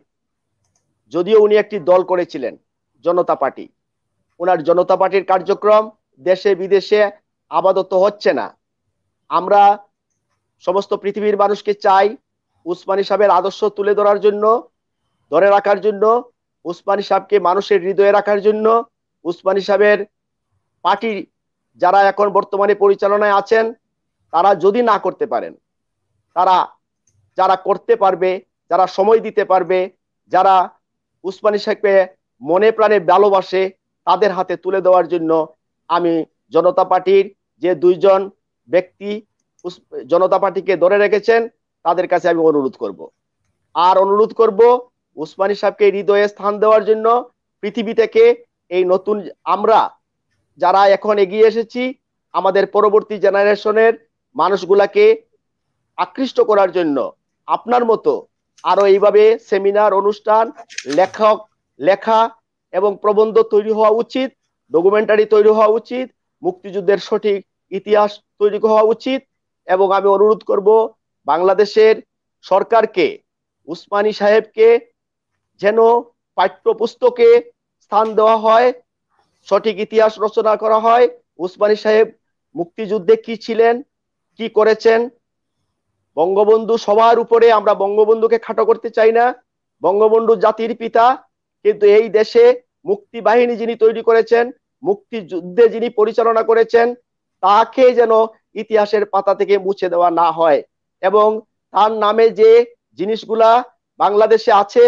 যদিও উনি একটি দল করেছিলেন জনতা পার্টি, ওনার জনতা পার্টির কার্যক্রম দেশে বিদেশে আপাতত হচ্ছে না। আমরা সমস্ত পৃথিবীর মানুষকে চাই উসমানী সাহেবের আদর্শ তুলে ধরার জন্য, ধরে রাখার জন্য, উসমানী সাহেবকে মানুষের হৃদয়ে রাখার জন্য। উসমানী সাহেবের পার্টি যারা এখন বর্তমানে পরিচালনায় আছেন তারা যদি না করতে পারেন, তারা যারা করতে পারবে, যারা সময় দিতে পারবে, যারা উসমানী সাহেবকে মনে প্রাণে ভালোবাসে, তাদের হাতে তুলে দেওয়ার জন্য আমি জনতা পার্টির যে 2 জন ব্যক্তি জনতা পার্টিকে ধরে রেখেছেন তাদের কাছে আমি অনুরোধ করব। আর অনুরোধ করব উসমানী সাহেবকে হৃদয়ে স্থান দেওয়ার জন্য পৃথিবী থেকে এই নতুন আমরা যারা এখন এগিয়ে এসেছি, আমাদের পরবর্তী জেনারেশনের মানুষগুলাকে আকৃষ্ট করার জন্য আপনার মতো আরো এইভাবে সেমিনার, অনুষ্ঠান, লেখা এবং প্রবন্ধ তৈরি হওয়া উচিত, ডকুমেন্টারি তৈরি হওয়া উচিত, মুক্তিযুদ্ধের সঠিক ইতিহাস তৈরি হওয়া উচিত। এবং আমি অনুরোধ করব বাংলাদেশের সরকারকে উসমানী সাহেবকে যেন পাঠ্যপুস্তকে স্থান দেওয়া হয়, সঠিক ইতিহাস রচনা করা হয়। উসমানী সাহেব মুক্তিযুদ্ধে কি ছিলেন, কি করেছেন, বঙ্গবন্ধু সবার উপরে, আমরা বঙ্গবন্ধুকে খাটো করতে চাই না, বঙ্গবন্ধু জাতির পিতা, কিন্তু এই দেশে মুক্তি বাহিনী যিনি তৈরি করেছেন, মুক্তিযুদ্ধে যিনি পরিচালনা করেছেন, তাকে যেন ইতিহাসের পাতা থেকে মুছে দেওয়া না হয়। এবং তার নামে যে জিনিসগুলা বাংলাদেশে আছে,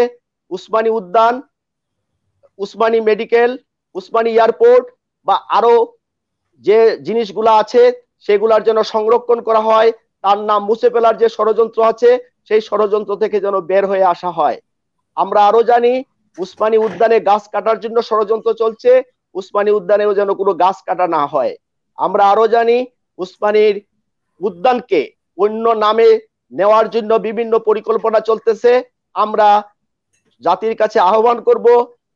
উসমানী উদ্যান, উসমানী মেডিকেল, উসমানী এয়ারপোর্ট বা আরো যে জিনিসগুলা আছে সেগুলার যেন সংরক্ষণ করা হয়, তার নাম মুছে ফেলার যে ষড়যন্ত্র আছে সেই ষড়যন্ত্র থেকে যেন বের হয়ে আসা হয়। আমরা আরো জানি উসমানী উদ্যানে গাছ কাটার জন্য ষড়যন্ত্র চলছে, উসমানী উদ্যানেও যেন কোনো গাছ কাটা না হয়। আমরা আরো জানি উসমানীর উদ্যানকে অন্য নামে নেওয়ার জন্য বিভিন্ন পরিকল্পনা চলতেছে। আমরা জাতির কাছে আহ্বান করব,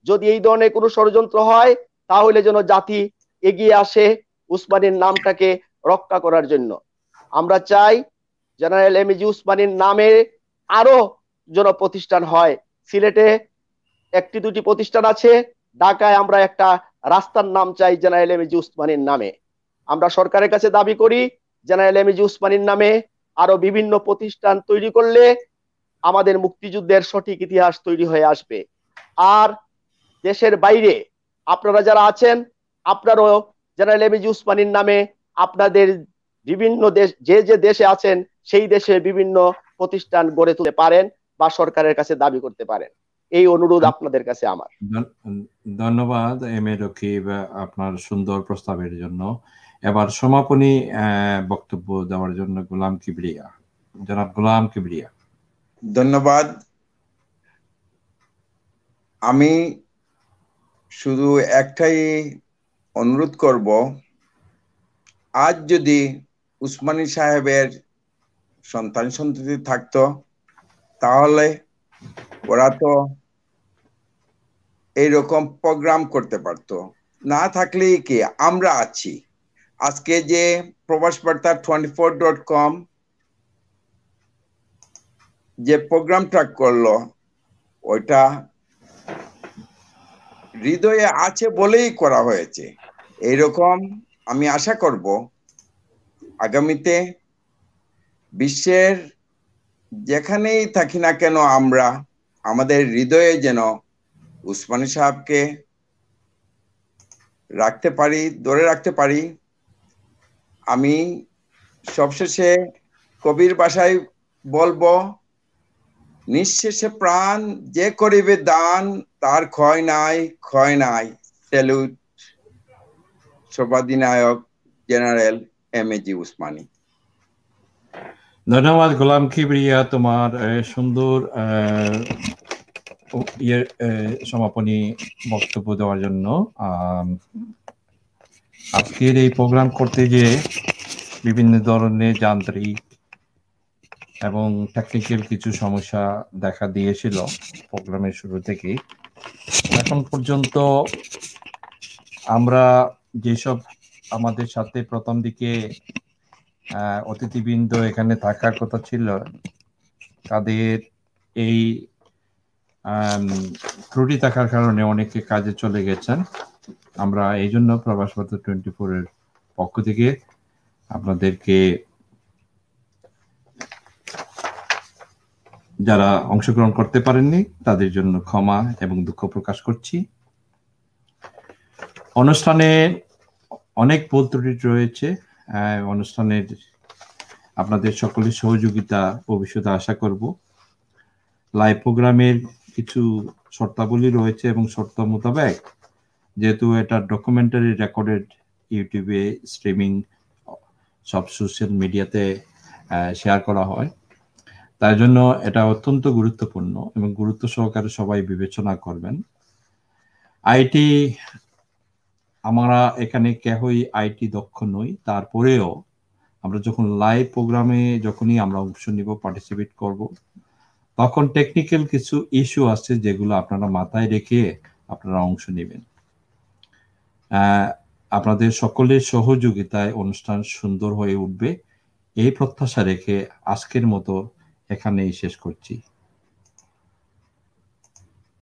যদি এই ধরনের কোনো ষড়যন্ত্র হয় তাহলে যেন জাতি এগিয়ে আসে উসমানীর নামটাকে রক্ষা করার জন্য। আমরা চাই জেনারেল এমএজি উসমানীর নামে আরো যেন প্রতিষ্ঠান হয়। সিলেটে একটি দুটি প্রতিষ্ঠান আছে, ঢাকায় আমরা একটা রাস্তার নাম চাই জেনারেল এমএজি উসমানীর নামে। আমরা সরকারের কাছে দাবি করি জেনারেল এমএজি উসমানীর নামে আরো বিভিন্ন প্রতিষ্ঠান তৈরি করলে আমাদের মুক্তিযুদ্ধের সঠিক ইতিহাস তৈরি হয়ে আসবে। আর দেশের বাইরে আপনারা যারা আছেন, আপনারাও জেনারেল এমএজি উসমানীর নামে আপনাদের বিভিন্ন দেশ, যে যে দেশে আছেন সেই দেশে বিভিন্ন প্রতিষ্ঠান গড়ে তুলতে পারেন বা সরকারের কাছে দাবি করতে পারেন। এই অনুরোধ আপনাদের কাছে আমার। ধন্যবাদ এম এ রকিব আপনার সুন্দর প্রস্তাবের জন্য। এবার সমাপনী বক্তব্য দেওয়ার জন্য গোলাম কিবরিয়া, জনাব গোলাম কিবরিয়া। ধন্যবাদ। আমি শুধু একটাই অনুরোধ করব, আজ যদি উসমানী সাহেবের সন্তান সন্ততি থাকতো তাহলে ওরা তো এইরকম প্রোগ্রাম করতে পারতো। না থাকলেই কি, আমরা আছি। আজকে যে প্রবাসবার্তা 24.com যে প্রোগ্রামটা করলো ওইটা হৃদয়ে আছে বলেই করা হয়েছে। এইরকম আমি আশা করব আগামীতে বিশ্বের যেখানেই থাকি না কেন আমরা আমাদের হৃদয়ে যেন উসমানী সাহেবকে রাখতে পারি, ধরে রাখতে পারি। আমি সবশেষে কবির ভাষায় বলবো, নিঃশেষে প্রাণ যে করিবে দান, তার ক্ষয় নাই, ক্ষয় নাই। স্যালুট সর্বাধিনায়ক জেনারেল এমএজি উসমানী। ধন্যবাদ গোলাম কিবরিয়া তোমার সুন্দর সমাপনী বক্তব্য দেওয়ার জন্য। আজকের এই প্রোগ্রাম করতে গিয়ে বিভিন্ন ধরনের যান্ত্রিক এবং টেকনিক্যাল কিছু সমস্যা দেখা দিয়েছিল প্রোগ্রামের শুরু থেকে এখন পর্যন্ত। আমরা যেসব আমাদের সাথে প্রথম দিকে অতিথিবৃন্দ এখানে থাকার কথা ছিল তাদের এই ত্রুটি থাকার কারণে অনেকে কাজে চলে গেছেন। আমরা এই জন্য প্রবাসবার্তা 24 এর পক্ষ থেকে আপনাদেরকে, যারা অংশগ্রহণ করতে পারেননি তাদের জন্য ক্ষমা এবং দুঃখ প্রকাশ করছি। অনুষ্ঠানে অনেক ভুল ত্রুটি রয়েছে। অনুষ্ঠানের আপনাদের সকলের সহযোগিতা ভবিষ্যতে আশা করব। লাইভ প্রোগ্রামের কিছু শর্তাবলী রয়েছে এবং শর্ত মোতাবেক যেহেতু এটা ডকুমেন্টারি রেকর্ডেড, ইউটিউবে স্ট্রিমিং সব সোশ্যাল মিডিয়াতে শেয়ার করা হয়, তাই জন্য এটা অত্যন্ত গুরুত্বপূর্ণ এবং গুরুত্ব সহকারে সবাই বিবেচনা করবেন। আইটি, আমরা এখানে কেহই আইটি দক্ষ নই, তারপরেও আমরা যখন লাইভ প্রোগ্রামে যখনই আমরা অংশ নিব, পার্টিসিপেট করব, তখন টেকনিক্যাল কিছু ইস্যু আছে যেগুলো আপনারা মাথায় রেখে আপনারা অংশ নেবেন। আপনাদের সকলের সহযোগিতায় অনুষ্ঠান সুন্দর হয়ে উঠবে এই প্রত্যাশা রেখে আজকের মতো এখানেই শেষ করছি।